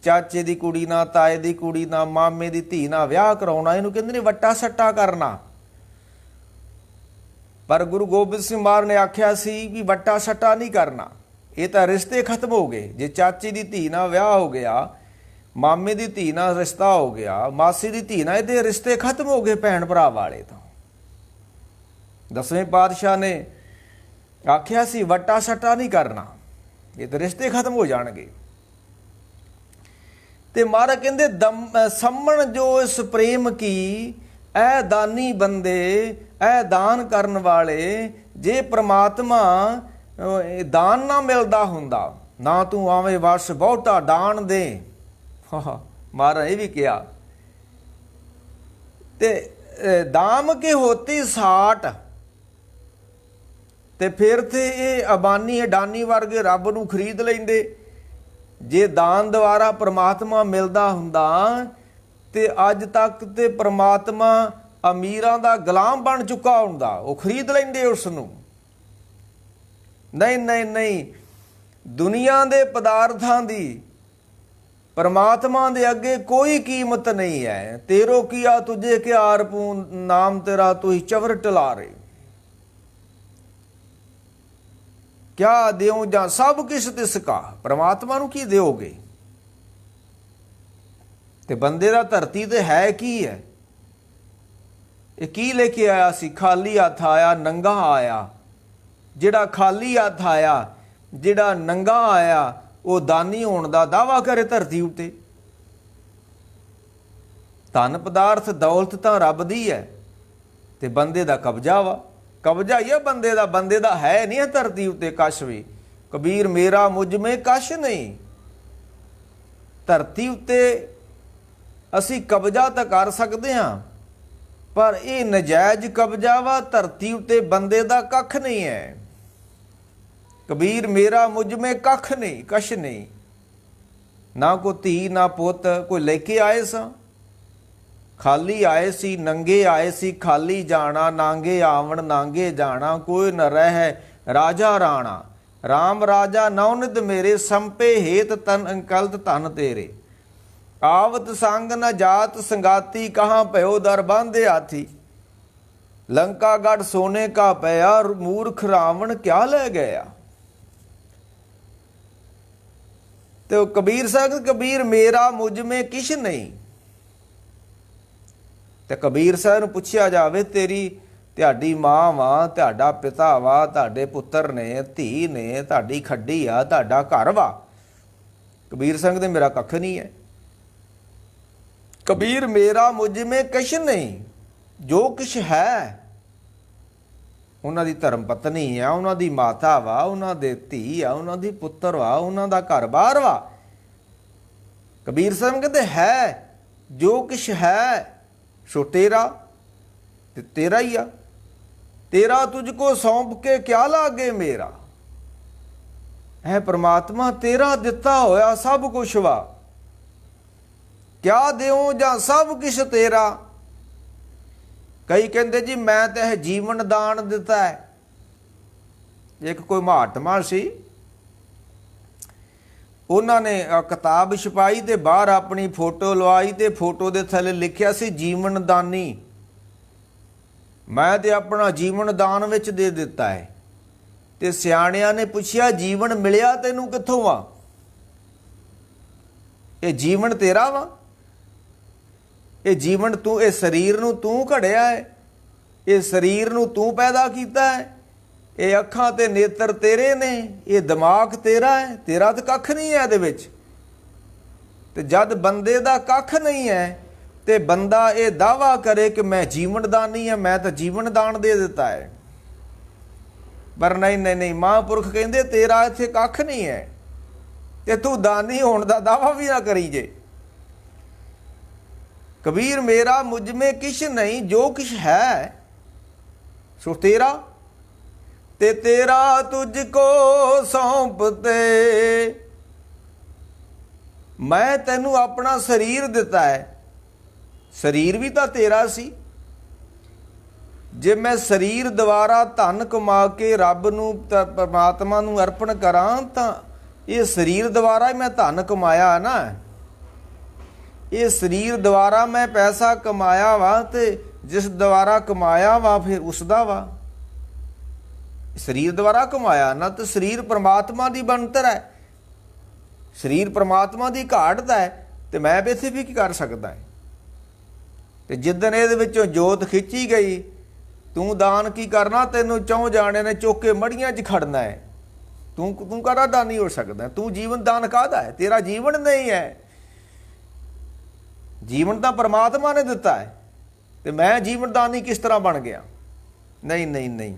ਚਾਚੇ ਦੀ ਕੁੜੀ ਨਾਲ, ਤਾਏ ਦੀ ਕੁੜੀ ਨਾਲ, ਮਾਮੇ ਦੀ ਧੀ ਨਾਲ ਵਿਆਹ ਕਰਾਉਣਾ, ਇਹਨੂੰ ਕਹਿੰਦੇ ਨੇ ਵੱਟਾ ਸੱਟਾ ਕਰਨਾ। ਪਰ ਗੁਰੂ ਗੋਬਿੰਦ ਸਿੰਘ ਮਹਾਰਾਜ ਨੇ ਆਖਿਆ ਸੀ ਵੀ ਵੱਟਾ ਸੱਟਾ ਨਹੀਂ ਕਰਨਾ, ਇਹ ਤਾਂ ਰਿਸ਼ਤੇ ਖਤਮ ਹੋ ਗਏ। ਜੇ ਚਾਚੀ ਦੀ ਧੀ ਨਾਲ ਵਿਆਹ ਹੋ ਗਿਆ, ਮਾਮੇ ਦੀ ਧੀ ਨਾਲ ਰਿਸ਼ਤਾ ਹੋ ਗਿਆ, ਮਾਸੀ ਦੀ ਧੀ ਨਾਲ, ਇਹਦੇ ਰਿਸ਼ਤੇ ਖਤਮ ਹੋ ਗਏ ਭੈਣ ਭਰਾ ਵਾਲੇ। ਤਾਂ ਦਸਵੇਂ ਪਾਤਸ਼ਾਹ ਨੇ ਆਖਿਆ ਸੀ ਵੱਟਾ ਸੱਟਾ ਨਹੀਂ ਕਰਨਾ, ਇਹ ਤਾਂ ਰਿਸ਼ਤੇ ਖਤਮ ਹੋ ਜਾਣਗੇ। ਤੇ ਮਹਾਰਾਜ ਕਹਿੰਦੇ ਸੰਮਣ ਜੋ ਇਸ ਪ੍ਰੇਮ ਕੀ, ਐ ਦਾਨੀ ਬੰਦੇ, ਐ ਦਾਨ ਕਰਨ ਵਾਲੇ, ਜੇ ਪ੍ਰਮਾਤਮਾ ਦਾਨ ਨਾ ਮਿਲਦਾ ਹੁੰਦਾ, ਨਾ ਤੂੰ ਆਵੇਂ ਵਰਸ ਬਹੁਤਾ ਦਾਨ ਦੇ। ਮਹਾਰਾਜ ਇਹ ਵੀ ਕਿਹਾ। ਤੇ ਦਾਮ ਕੇ ਹੋਤੀ ਸਾਟ। ਤੇ ਫਿਰ ਤੇ ਇਹ ਅਬਾਨੀ ਅਡਾਨੀ ਵਰਗੇ ਰੱਬ ਨੂੰ ਖਰੀਦ ਲੈਂਦੇ। ਜੇ ਦਾਨ ਦੁਆਰਾ ਪ੍ਰਮਾਤਮਾ ਮਿਲਦਾ ਹੁੰਦਾ ਤੇ ਅੱਜ ਤੱਕ ਤੇ ਪ੍ਰਮਾਤਮਾ ਅਮੀਰਾਂ ਦਾ ਗੁਲਾਮ ਬਣ ਚੁੱਕਾ ਹੁੰਦਾ, ਉਹ ਖਰੀਦ ਲੈਂਦੇ ਉਸ ਨੂੰ। ਨਹੀਂ ਨਹੀਂ ਨਹੀਂ, ਦੁਨੀਆ ਦੇ ਪਦਾਰਥਾਂ ਦੀ परमात्मा दे अगे कोई कीमत नहीं है। तेरो किया तुझे क्या अरपू, नाम तेरा तू ही चवर टला रे। क्या देओ जा सब किश तिसका, परमात्मा नू की देओगे। ते बंदे दा धरती ते है की है, ये की लेके आया सी? खाली हथ आया, नंगा आया। जिहड़ा खाली हथ आया, जिहड़ा नंगा आया, वो दानी होने का दावा करे धरती उत्ते। धन पदार्थ दौलत तो रब दी है ते बंदे दा कब्जा वा, कब्जा ही है बंदे दा, बंदे दा है नहीं है धरती उत्ते कश भी। कबीर मेरा मुझ में कश नहीं। धरती उत्ते असी कब्जा तो कर सकते हाँ, पर यह नजायज कब्जा वा, धरती उत्ते बंदे दा कख नहीं है। कबीर मेरा मुझ में कख नहीं, कश नहीं। ना को धी ना पुत कोई लेके आए सा, खाली आए सी, नंगे आए सी, खाली जाना। नांगे आवन नांगे जाना, कोई न रह राजा राणा। राम राजा नौनित मेरे, संपे हेत तन अंकलत धन तेरे। आवत संग न जात संगाती, कहाँ पयो दर बांधे हाथी। लंका गढ़ सोने का पया, मूर्ख रावण क्या ले गया। तो कबीर साहब, कबीर मेरा मुझ में किश नहीं। तो कबीर साहब नूं पुछया जावे, तेरी तुहाडी मां वा, तुहाडा पिता वा, तुहाडे पुत्तर ने, धी ने, तुहाडी खड्डी आ, तुहाडा घर वा। कबीर साहब कहते मेरा कख नहीं है। कबीर मेरा मुझ में किश नहीं, जो किश है उन्हां दी धर्म पत्नी आ, उन्हां दी माता वा, उन्हां दे धी आ, उन्हां दी पुत्तर वा, उन्हां दा घर बार वा। कबीर साहब कहते है जो किश है सो तेरा, ते तेरा ही आ। तेरा तुझको सौंप के क्या लागे मेरा। है परमात्मा तेरा दिता होया सब कुछ वा, क्या देऊं जां सब किश तेरा। कई कहते जी मैं तो यह जीवन दान दिता है। एक कोई महात्मा सी, उन्होंने किताब छपाई ते बाहर अपनी फोटो लवाई ते फोटो दे थले लिखिया सी जीवन दानी। मैं तो अपना जीवन दान विच दे दिता है। ते सियाणियां ने पुछया जीवन मिलिया तैनूं कित्थों वा, ये जीवन तेरा वा, ये जीवन तू, ये शरीर नूं तू घड़िया है, ये शरीर नूं तू पैदा कीता है, ये अखां ते नेत्र तेरे ने, ये दिमाग तेरा है, तेरा तो कख नहीं है इहदे विच। ते जद बंदे दा कख नहीं है ते बंदा ये दावा करे कि मैं जीवन दानी है, मैं तो जीवन दान दे दिता है। ਪਰ ਨਹੀਂ ਨਹੀਂ ਨਹੀਂ, ਮਹਾਂਪੁਰਖ ਕਹਿੰਦੇ ਤੇਰਾ ਇੱਥੇ ਕੱਖ ਨਹੀਂ ਹੈ ਤੇ ਤੂੰ ਦਾਨੀ ਹੋਣ ਦਾ ਦਾਵਾ ਵੀ ਨਾ ਕਰੀ ਜੇ। ਕਬੀਰ ਮੇਰਾ ਮੁਝ ਮੇ ਕਿਛ ਨਹੀਂ, ਜੋ ਕਿਛ ਹੈ ਸੋ ਤੇਰਾ, ਤੇ ਤੇਰਾ ਤੁਝ ਕੋ ਸੌਂਪਤੇ। ਮੈਂ ਤੈਨੂੰ ਆਪਣਾ ਸਰੀਰ ਦਿੱਤਾ ਹੈ, ਸਰੀਰ ਵੀ ਤਾਂ ਤੇਰਾ ਸੀ। ਜੇ ਮੈਂ ਸਰੀਰ ਦੁਆਰਾ ਧਨ ਕਮਾ ਕੇ ਰੱਬ ਨੂੰ ਪਰਮਾਤਮਾ ਨੂੰ ਅਰਪਣ ਕਰਾਂ ਤਾਂ ਇਹ ਸਰੀਰ ਦੁਆਰਾ ਹੀ ਮੈਂ ਧਨ ਕਮਾਇਆ ਨਾ, ਇਹ ਸਰੀਰ ਦੁਆਰਾ ਮੈਂ ਪੈਸਾ ਕਮਾਇਆ ਵਾ, ਤੇ ਜਿਸ ਦੁਆਰਾ ਕਮਾਇਆ ਵਾ ਫਿਰ ਉਸ ਦਾ ਵਾ। ਸਰੀਰ ਦੁਆਰਾ ਕਮਾਇਆ ਨਾ, ਤੇ ਸਰੀਰ ਪਰਮਾਤਮਾ ਦੀ ਬਣਤਰ ਹੈ, ਸਰੀਰ ਪਰਮਾਤਮਾ ਦੀ ਘਾਟ ਦਾ ਹੈ, ਤੇ ਮੈਂ ਇੱਥੇ ਵੀ ਕੀ ਕਰ ਸਕਦਾ ਹੈ। ਤੇ ਜਿੱਦਣ ਇਹਦੇ ਵਿੱਚੋਂ ਜੋਤ ਖਿੱਚੀ ਗਈ, ਤੂੰ ਦਾਨ ਕੀ ਕਰਨਾ, ਤੈਨੂੰ ਚੌਂ ਜਾਣੇ ਨੇ ਚੁੱਕ ਕੇ ਮੜੀਆਂ 'ਚ ਖੜਨਾ ਹੈ। ਤੂੰ ਕਾਹਦਾ ਦਾਨੀ ਹੋ ਸਕਦਾ, ਤੂੰ ਜੀਵਨ ਦਾਨ ਕਾਹਦਾ ਹੈ, ਤੇਰਾ ਜੀਵਨ ਨਹੀਂ ਹੈ। ਜੀਵਨ ਤਾਂ ਪਰਮਾਤਮਾ ਨੇ ਦਿੱਤਾ ਹੈ, ਤੇ ਮੈਂ ਜੀਵਨ ਦਾਨੀ ਕਿਸ ਤਰ੍ਹਾਂ ਬਣ ਗਿਆ। ਨਹੀਂ ਨਹੀਂ ਨਹੀਂ।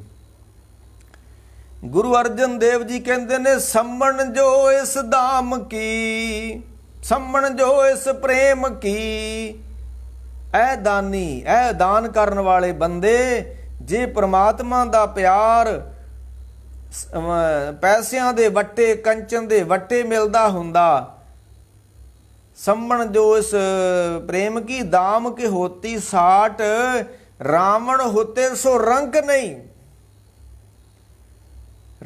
ਗੁਰੂ ਅਰਜਨ ਦੇਵ ਜੀ ਕਹਿੰਦੇ ਨੇ, ਸੰਮਣ ਜੋ ਇਸ ਦਾਮ ਕੀ, ਸੰਮਣ ਜੋ ਇਸ ਪ੍ਰੇਮ ਕੀ। ਐ ਦਾਨੀ, ਐ ਦਾਨ ਕਰਨ ਵਾਲੇ ਬੰਦੇ, ਜੇ ਪ੍ਰਮਾਤਮਾ ਦਾ ਪਿਆਰ ਪੈਸਿਆਂ ਦੇ ਵੱਟੇ, ਕੰਚਨ ਦੇ ਵੱਟੇ ਮਿਲਦਾ ਹੁੰਦਾ। ਸੰਮਣ ਜੋ ਇਸ ਪ੍ਰੇਮ ਕੀ, ਦਾਮ ਕੇ ਹੋਤੀ ਸਾਟ, ਰਾਵਣ ਹੋਤੇ ਸੋ ਰੰਕ ਨਹੀਂ।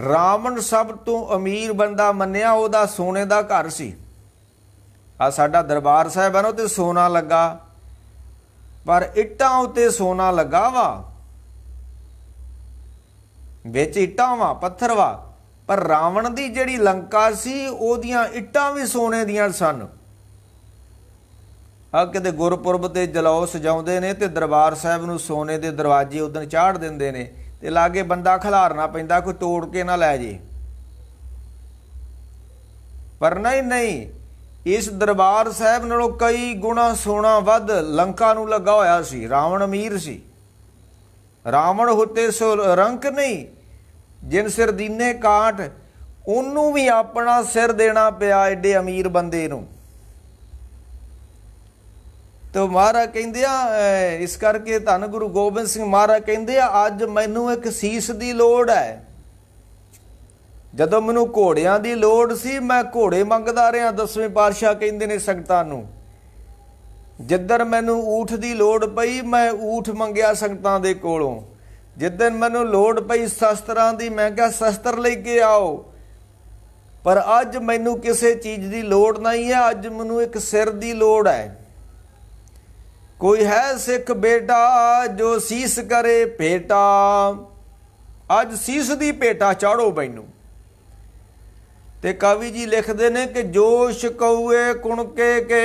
ਰਾਵਣ ਸਭ ਤੋਂ ਅਮੀਰ ਬੰਦਾ ਮੰਨਿਆ, ਉਹਦਾ ਸੋਨੇ ਦਾ ਘਰ ਸੀ। ਆ ਸਾਡਾ ਦਰਬਾਰ ਸਾਹਿਬ ਹੈ ਨਾ, ਉੱਤੇ ਸੋਨਾ ਲੱਗਾ, ਪਰ ਇੱਟਾਂ ਉੱਤੇ ਸੋਨਾ ਲੱਗਾ ਵਾ, ਵਿੱਚ ਇੱਟਾਂ ਵਾ, ਪੱਥਰ ਵਾ। ਪਰ ਰਾਵਣ ਦੀ ਜਿਹੜੀ ਲੰਕਾ ਸੀ, ਉਹਦੀਆਂ ਇੱਟਾਂ ਵੀ ਸੋਨੇ ਦੀਆਂ ਸਨ। ਆ ਕਿਤੇ ਗੁਰਪੁਰਬ ਤੇ ਜਲਾਓ ਸਜਾਉਂਦੇ ਨੇ, ਤੇ ਦਰਬਾਰ ਸਾਹਿਬ ਨੂੰ ਸੋਨੇ ਦੇ ਦਰਵਾਜ਼ੇ ਉਦੋਂ ਚਾੜ ਦਿੰਦੇ ਨੇ, ਤੇ ਲਾਗੇ ਬੰਦਾ ਖਿਲਾਰਨਾ ਪੈਂਦਾ, ਕੋਈ ਤੋੜ ਕੇ ਨਾ ਲੈ ਜੇ। ਪਰ ਨਹੀਂ ਨਹੀਂ, ਇਸ ਦਰਬਾਰ ਸਾਹਿਬ ਨਾਲੋਂ ਕਈ ਗੁਣਾ ਸੋਨਾ ਵੱਧ ਲੰਕਾ ਨੂੰ ਲੱਗਾ ਹੋਇਆ ਸੀ। ਰਾਵਣ ਅਮੀਰ ਸੀ। ਰਾਵਣ ਹੁਤੇ ਸੋ ਰੰਕ ਨਹੀਂ, ਜਿਨ ਸਿਰ ਦੀਨੇ ਕਾਟ, ਉਹਨੂੰ ਵੀ ਆਪਣਾ ਸਿਰ ਦੇਣਾ ਪਿਆ ਏਡੇ ਅਮੀਰ ਬੰਦੇ ਨੂੰ। ਤੇ ਮਹਾਰਾਜ ਕਹਿੰਦੇ ਆ, ਇਸ ਕਰਕੇ ਧੰਨ ਗੁਰੂ ਗੋਬਿੰਦ ਸਿੰਘ ਮਹਾਰਾਜ ਕਹਿੰਦੇ ਆ, ਅੱਜ ਮੈਨੂੰ ਇੱਕ ਸੀਸ ਦੀ ਲੋੜ ਹੈ। ਜਦੋਂ ਮੈਨੂੰ ਘੋੜਿਆਂ ਦੀ ਲੋੜ ਸੀ, ਮੈਂ ਘੋੜੇ ਮੰਗਦਾ ਰਿਹਾ। 10ਵੇਂ ਪਾਤਸ਼ਾਹ ਕਹਿੰਦੇ ਨੇ ਸੰਗਤਾਂ ਨੂੰ, ਜਿੱਦਣ ਮੈਨੂੰ ਊਠ ਦੀ ਲੋੜ ਪਈ, ਮੈਂ ਊਠ ਮੰਗਿਆ ਸੰਗਤਾਂ ਦੇ ਕੋਲੋਂ। ਜਿੱਦਣ ਮੈਨੂੰ ਲੋੜ ਪਈ ਸ਼ਸਤਰਾਂ ਦੀ, ਮੈਂ ਕਿਹਾ ਸ਼ਸਤਰ ਲੈ ਕੇ ਆਓ। ਪਰ ਅੱਜ ਮੈਨੂੰ ਕਿਸੇ ਚੀਜ਼ ਦੀ ਲੋੜ ਨਹੀਂ ਹੈ, ਅੱਜ ਮੈਨੂੰ ਇੱਕ ਸਿਰ ਦੀ ਲੋੜ ਹੈ। ਕੋਈ ਹੈ ਸਿੱਖ ਬੇਟਾ ਜੋ ਸੀਸ ਕਰੇ ਭੇਟਾ, ਅੱਜ ਸੀਸ ਦੀ ਭੇਟਾ ਚਾੜੋ ਮੈਨੂੰ। ਤੇ ਕਵੀ ਜੀ ਲਿਖਦੇ ਨੇ ਕਿ ਜੋਸ਼ ਕਉਏ ਕੁਣਕੇ ਕੇ।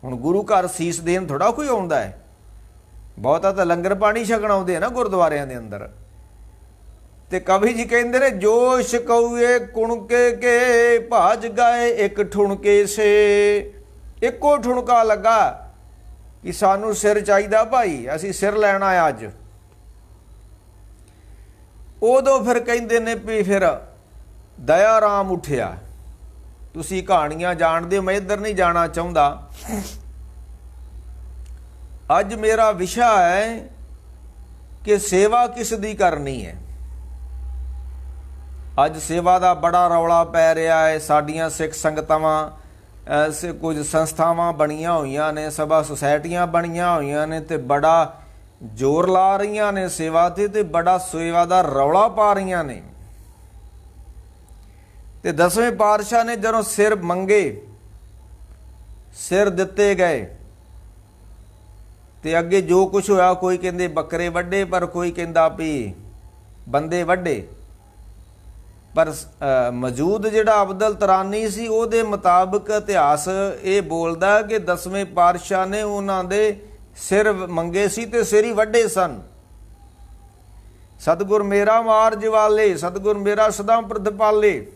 ਹੁਣ ਗੁਰੂ ਘਰ ਸੀਸ ਦੇਣ ਥੋੜਾ ਕੋਈ ਆਉਂਦਾ ਹੈ, ਬਹੁਤਾ ਤਾਂ ਲੰਗਰ ਪਾਣੀ ਛਕਣ ਆਉਂਦੇ ਆ ਨਾ ਗੁਰਦੁਆਰਿਆਂ ਦੇ ਅੰਦਰ। ਤੇ ਕਵੀ ਜੀ ਕਹਿੰਦੇ ਨੇ, ਜੋਸ਼ ਕਉਏ ਕੁਣਕੇ ਕੇ, ਭਾਜ ਗਏ ਇੱਕ ਠੁਣਕੇ ਸੇ। ਇੱਕੋ ਠੁਣਕਾ ਲੱਗਾ ਕਿ ਸਾਨੂੰ ਸਿਰ ਚਾਹੀਦਾ ਭਾਈ, ਅਸੀਂ ਸਿਰ ਲੈਣਾ ਹੈ ਅੱਜ। ਉਦੋਂ ਫਿਰ ਕਹਿੰਦੇ ਨੇ ਵੀ ਫਿਰ ਦਇਆ ਰਾਮ ਉੱਠਿਆ। ਤੁਸੀਂ ਕਹਾਣੀਆਂ ਜਾਣਦੇ ਹੋ, ਮੈਂ ਇੱਧਰ ਨਹੀਂ ਜਾਣਾ ਚਾਹੁੰਦਾ। ਅੱਜ ਮੇਰਾ ਵਿਸ਼ਾ ਹੈ ਕਿ ਸੇਵਾ ਕਿਸ ਦੀ ਕਰਨੀ ਹੈ। ਅੱਜ ਸੇਵਾ ਦਾ ਬੜਾ ਰੌਲਾ ਪੈ ਰਿਹਾ ਹੈ। ਸਾਡੀਆਂ ਸਿੱਖ ਸੰਗਤਾਂ, ਕੁਝ ਸੰਸਥਾਵਾਂ ਬਣੀਆਂ ਹੋਈਆਂ ਨੇ, ਸਭਾ ਸੁਸਾਇਟੀਆਂ ਬਣੀਆਂ ਹੋਈਆਂ ਨੇ, ਤੇ ਬੜਾ ਜ਼ੋਰ ਲਾ ਰਹੀਆਂ ਨੇ ਸੇਵਾ ਤੇ ਬੜਾ ਸੇਵਾ ਦਾ ਰੌਲਾ ਪਾ ਰਹੀਆਂ ਨੇ। ਤੇ 10ਵੇਂ ਪਾਤਸ਼ਾਹ ਨੇ ਜਦੋਂ ਸਿਰ ਮੰਗੇ, ਸਿਰ ਦਿੱਤੇ ਗਏ, ਤੇ ਅੱਗੇ ਜੋ ਕੁਝ ਹੋਇਆ, ਕੋਈ ਕਹਿੰਦੇ ਬੱਕਰੇ ਵੱਢੇ, ਪਰ ਕੋਈ ਕਹਿੰਦਾ ਵੀ ਬੰਦੇ ਵੱਢੇ। ਪਰ ਮੌਜੂਦ ਜਿਹੜਾ ਅਬਦਲ ਤਰਾਨੀ ਸੀ, ਉਹਦੇ ਮੁਤਾਬਕ ਇਤਿਹਾਸ ਇਹ ਬੋਲਦਾ ਕਿ 10ਵੇਂ ਪਾਤਸ਼ਾਹ ਨੇ ਉਹਨਾਂ ਦੇ ਸਿਰ ਮੰਗੇ ਸੀ ਤੇ ਸਿਰ ਹੀ ਵੱਢੇ ਸਨ। ਸਤਿਗੁਰ ਮੇਰਾ ਮਾਰ ਜਵਾਲੇ, ਸਤਿਗੁਰ ਮੇਰਾ ਸਦਾ ਪ੍ਰਤਪਾਲੇ।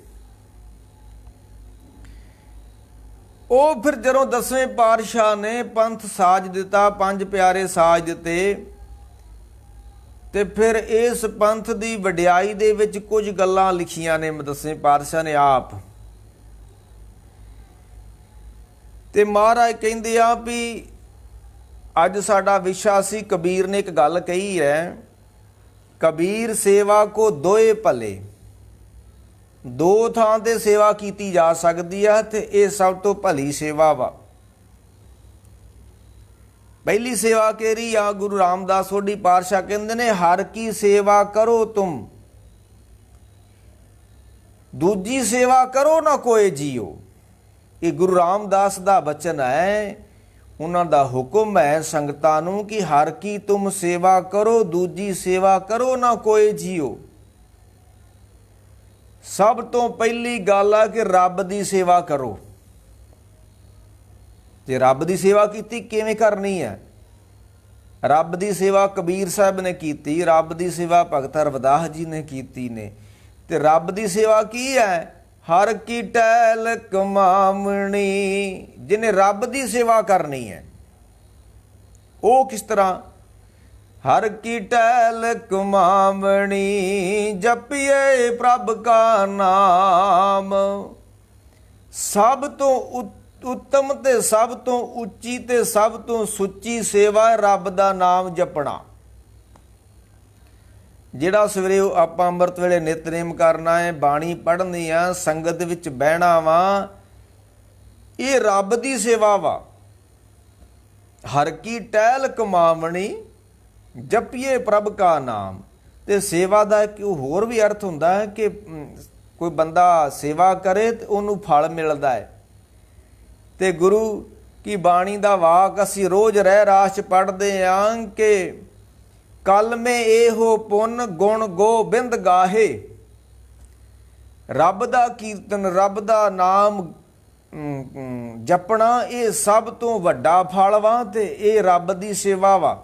ਉਹ ਫਿਰ ਜਦੋਂ 10ਵੇਂ ਪਾਤਸ਼ਾਹ ਨੇ ਪੰਥ ਸਾਜ ਦਿੱਤਾ, 5 ਪਿਆਰੇ ਸਾਜ ਦਿੱਤੇ, ਤੇ ਫਿਰ ਇਸ ਪੰਥ ਦੀ ਵਡਿਆਈ ਦੇ ਵਿੱਚ ਕੁਝ ਗੱਲਾਂ ਲਿਖੀਆਂ ਨੇ ਦਸਵੇਂ ਪਾਤਸ਼ਾਹ ਨੇ ਆਪ। ਤੇ ਮਹਾਰਾਜ ਕਹਿੰਦੇ ਆ ਵੀ ਅੱਜ ਸਾਡਾ ਵਿਸ਼ਾ ਸੀ, ਕਬੀਰ ਨੇ ਇੱਕ ਗੱਲ ਕਹੀ ਹੈ, ਕਬੀਰ ਸੇਵਾ ਕੋ ਦੋਏ ਭਲੇ। ਦੋ ਥਾਂ ਤੇ ਸੇਵਾ ਕੀਤੀ ਜਾ ਸਕਦੀ ਆ ਤੇ ਇਹ ਸਭ ਤੋਂ ਭਲੀ ਸੇਵਾ ਵਾ। ਪਹਿਲੀ ਸੇਵਾ ਕਿਹੜੀ ਆ? ਗੁਰੂ ਰਾਮਦਾਸ ਸੋਢੀ ਪਾਤਸ਼ਾਹ ਕਹਿੰਦੇ ਨੇ, ਹਰ ਕੀ ਸੇਵਾ ਕਰੋ ਤੁਮ, ਦੂਜੀ ਸੇਵਾ ਕਰੋ ਨਾ ਕੋਏ ਜੀਓ। ਇਹ ਗੁਰੂ ਰਾਮਦਾਸ ਦਾ ਬਚਨ ਹੈ, ਉਹਨਾਂ ਦਾ ਹੁਕਮ ਹੈ ਸੰਗਤਾਂ ਨੂੰ ਕਿ ਹਰ ਕੀ ਤੁਮ ਸੇਵਾ ਕਰੋ, ਦੂਜੀ ਸੇਵਾ ਕਰੋ ਨਾ ਕੋਏ ਜੀਓ। ਸਭ ਤੋਂ ਪਹਿਲੀ ਗੱਲ ਆ ਕਿ ਰੱਬ ਦੀ ਸੇਵਾ ਕਰੋ। ਜੇ ਰੱਬ ਦੀ ਸੇਵਾ ਕੀਤੀ, ਕਿਵੇਂ ਕਰਨੀ ਹੈ? ਰੱਬ ਦੀ ਸੇਵਾ ਕਬੀਰ ਸਾਹਿਬ ਨੇ ਕੀਤੀ, ਰੱਬ ਦੀ ਸੇਵਾ ਭਗਤ ਰਵਿਦਾਸ ਜੀ ਨੇ ਕੀਤੀ ਨੇ। ਤੇ ਰੱਬ ਦੀ ਸੇਵਾ ਕੀ ਹੈ? ਹਰ ਕੀ ਟਹਿਲ ਕਮਾਵਣੀ। ਜਿਹਨੇ ਰੱਬ ਦੀ ਸੇਵਾ ਕਰਨੀ ਹੈ ਉਹ ਕਿਸ ਤਰ੍ਹਾਂ? ਹਰ ਕੀ ਟਹਿਲ ਕਮਾਵਣੀ, ਜਪੀਏ ਪ੍ਰਭ ਕਾ ਨਾਮ। ਸਭ ਤੋਂ ਉੱਤਮ ਤੇ ਸਭ ਤੋਂ ਉੱਚੀ ਤੇ ਸਭ ਤੋਂ ਸੁੱਚੀ ਸੇਵਾ ਹੈ ਰੱਬ ਦਾ ਨਾਮ ਜਪਣਾ। ਜਿਹੜਾ ਸਵੇਰੇ ਆਪਾਂ ਅੰਮ੍ਰਿਤ ਵੇਲੇ ਨਿਤਨੇਮ ਕਰਨਾ ਹੈ, ਬਾਣੀ ਪੜ੍ਹਨੀ ਆ, ਸੰਗਤ ਵਿੱਚ ਬਹਿਣਾ ਵਾ, ਇਹ ਰੱਬ ਦੀ ਸੇਵਾ ਵਾ। ਹਰ ਕੀ ਟਹਿਲ ਕਮਾਵਣੀ, ਜਪੀਏ ਪ੍ਰਭ ਕਾ ਨਾਮ। ਤੇ ਸੇਵਾ ਦਾ ਇੱਕ ਹੋਰ ਵੀ ਅਰਥ ਹੁੰਦਾ ਹੈ ਕਿ ਕੋਈ ਬੰਦਾ ਸੇਵਾ ਕਰੇ ਤੇ ਉਹਨੂੰ ਫਲ ਮਿਲਦਾ ਹੈ। ਤੇ ਗੁਰੂ ਕੀ ਬਾਣੀ ਦਾ ਵਾਕ ਅਸੀਂ ਰੋਜ਼ ਰਹਿ ਰਾਸ 'ਚ ਪੜ੍ਹਦੇ ਹਾਂ ਕਿ ਕਲ ਮੇ ਇਹੋ ਪੁੰਨ ਗੁਣ ਗੋਬਿੰਦ ਗਾਹੇ। ਰੱਬ ਦਾ ਕੀਰਤਨ, ਰੱਬ ਦਾ ਨਾਮ ਜਪਣਾ, ਇਹ ਸਭ ਤੋਂ ਵੱਡਾ ਫਲ ਵਾ ਤੇ ਇਹ ਰੱਬ ਦੀ ਸੇਵਾ ਵਾ।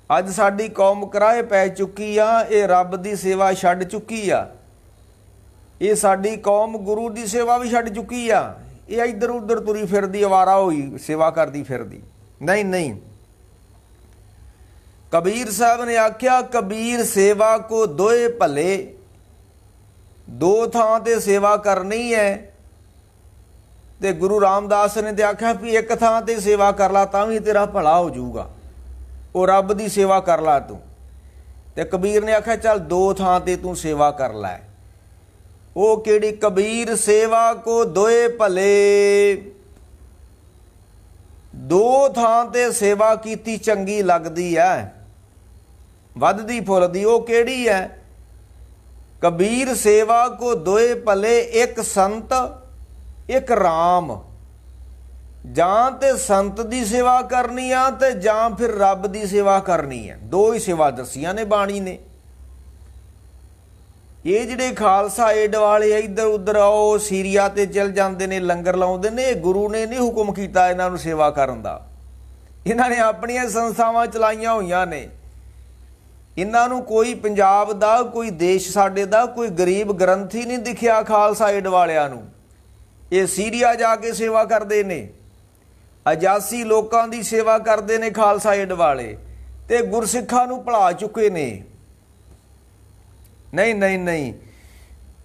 ਅੱਜ ਸਾਡੀ ਕੌਮ ਕਰਾਏ ਪੈ ਚੁੱਕੀ ਆ, ਇਹ ਰੱਬ ਦੀ ਸੇਵਾ ਛੱਡ ਚੁੱਕੀ ਆ। ਇਹ ਸਾਡੀ ਕੌਮ ਗੁਰੂ ਦੀ ਸੇਵਾ ਵੀ ਛੱਡ ਚੁੱਕੀ ਆ। ਇਹ ਇੱਧਰ ਉੱਧਰ ਤੁਰੀ ਫਿਰਦੀ, ਅਵਾਰਾ ਹੋਈ ਸੇਵਾ ਕਰਦੀ ਫਿਰਦੀ। ਨਹੀਂ ਨਹੀਂ, ਕਬੀਰ ਸਾਹਿਬ ਨੇ ਆਖਿਆ, ਕਬੀਰ ਸੇਵਾ ਕੋ ਦੋਏ ਭਲੇ। ਦੋ ਥਾਂ ਤੇ ਸੇਵਾ ਕਰਨੀ ਹੈ। ਤੇ ਗੁਰੂ ਰਾਮਦਾਸ ਨੇ ਤੇ ਆਖਿਆ ਵੀ ਇੱਕ ਥਾਂ ਤੇ ਸੇਵਾ ਕਰ ਲਾ ਤਾਂ ਵੀ ਤੇਰਾ ਭਲਾ ਹੋ ਜਾਊਗਾ, ਉਹ ਰੱਬ ਦੀ ਸੇਵਾ ਕਰ ਲਾ ਤੂੰ। ਤੇ ਕਬੀਰ ਨੇ ਆਖਿਆ ਚੱਲ ਦੋ ਥਾਂ ਤੇ ਤੂੰ ਸੇਵਾ ਕਰ ਲੈ। ਉਹ ਕਿਹੜੀ? ਕਬੀਰ ਸੇਵਾ ਕੋ ਦੋਏ ਭਲੇ। ਦੋ ਥਾਂ ਤੇ ਸੇਵਾ ਕੀਤੀ ਚੰਗੀ ਲੱਗਦੀ ਹੈ, ਵੱਧਦੀ ਫੁੱਲਦੀ। ਉਹ ਕਿਹੜੀ ਹੈ? ਕਬੀਰ ਸੇਵਾ ਕੋ ਦੋਏ ਭਲੇ, ਇੱਕ ਸੰਤ ਇੱਕ ਰਾਮ। ਜਾਂ ਤੇ ਸੰਤ ਦੀ ਸੇਵਾ ਕਰਨੀ ਆ ਤੇ ਜਾਂ ਫਿਰ ਰੱਬ ਦੀ ਸੇਵਾ ਕਰਨੀ ਹੈ। ਦੋ ਹੀ ਸੇਵਾ ਦੱਸੀਆਂ ਨੇ ਬਾਣੀ ਨੇ। ਇਹ ਜਿਹੜੇ ਖਾਲਸਾ ਏਡ ਵਾਲੇ ਇੱਧਰ ਉੱਧਰ ਉਹ ਸੀਰੀਆ ਤੇ ਚਲ ਜਾਂਦੇ ਨੇ, ਲੰਗਰ ਲਾਉਂਦੇ ਨੇ, ਗੁਰੂ ਨੇ ਨਹੀਂ ਹੁਕਮ ਕੀਤਾ ਇਹਨਾਂ ਨੂੰ ਸੇਵਾ ਕਰਨ ਦਾ। ਇਹਨਾਂ ਨੇ ਆਪਣੀਆਂ ਸੰਸਥਾਵਾਂ ਚਲਾਈਆਂ ਹੋਈਆਂ ਨੇ। ਇਹਨਾਂ ਨੂੰ ਕੋਈ ਪੰਜਾਬ ਦਾ, ਕੋਈ ਦੇਸ਼ ਸਾਡੇ ਦਾ ਕੋਈ ਗਰੀਬ ਗ੍ਰੰਥੀ ਨਹੀਂ ਦਿਖਿਆ ਖਾਲਸਾ ਏਡ ਵਾਲਿਆਂ ਨੂੰ। ਇਹ ਸੀਰੀਆ ਜਾ ਕੇ ਸੇਵਾ ਕਰਦੇ ਨੇ, ਅਜਾਸੀ ਲੋਕਾਂ ਦੀ ਸੇਵਾ ਕਰਦੇ ਨੇ ਖਾਲਸਾ ਏਡ ਵਾਲੇ, ਤੇ ਗੁਰਸਿੱਖਾਂ ਨੂੰ ਭੁਲਾ ਚੁੱਕੇ ਨੇ। ਨਹੀਂ ਨਹੀਂ ਨਹੀਂ,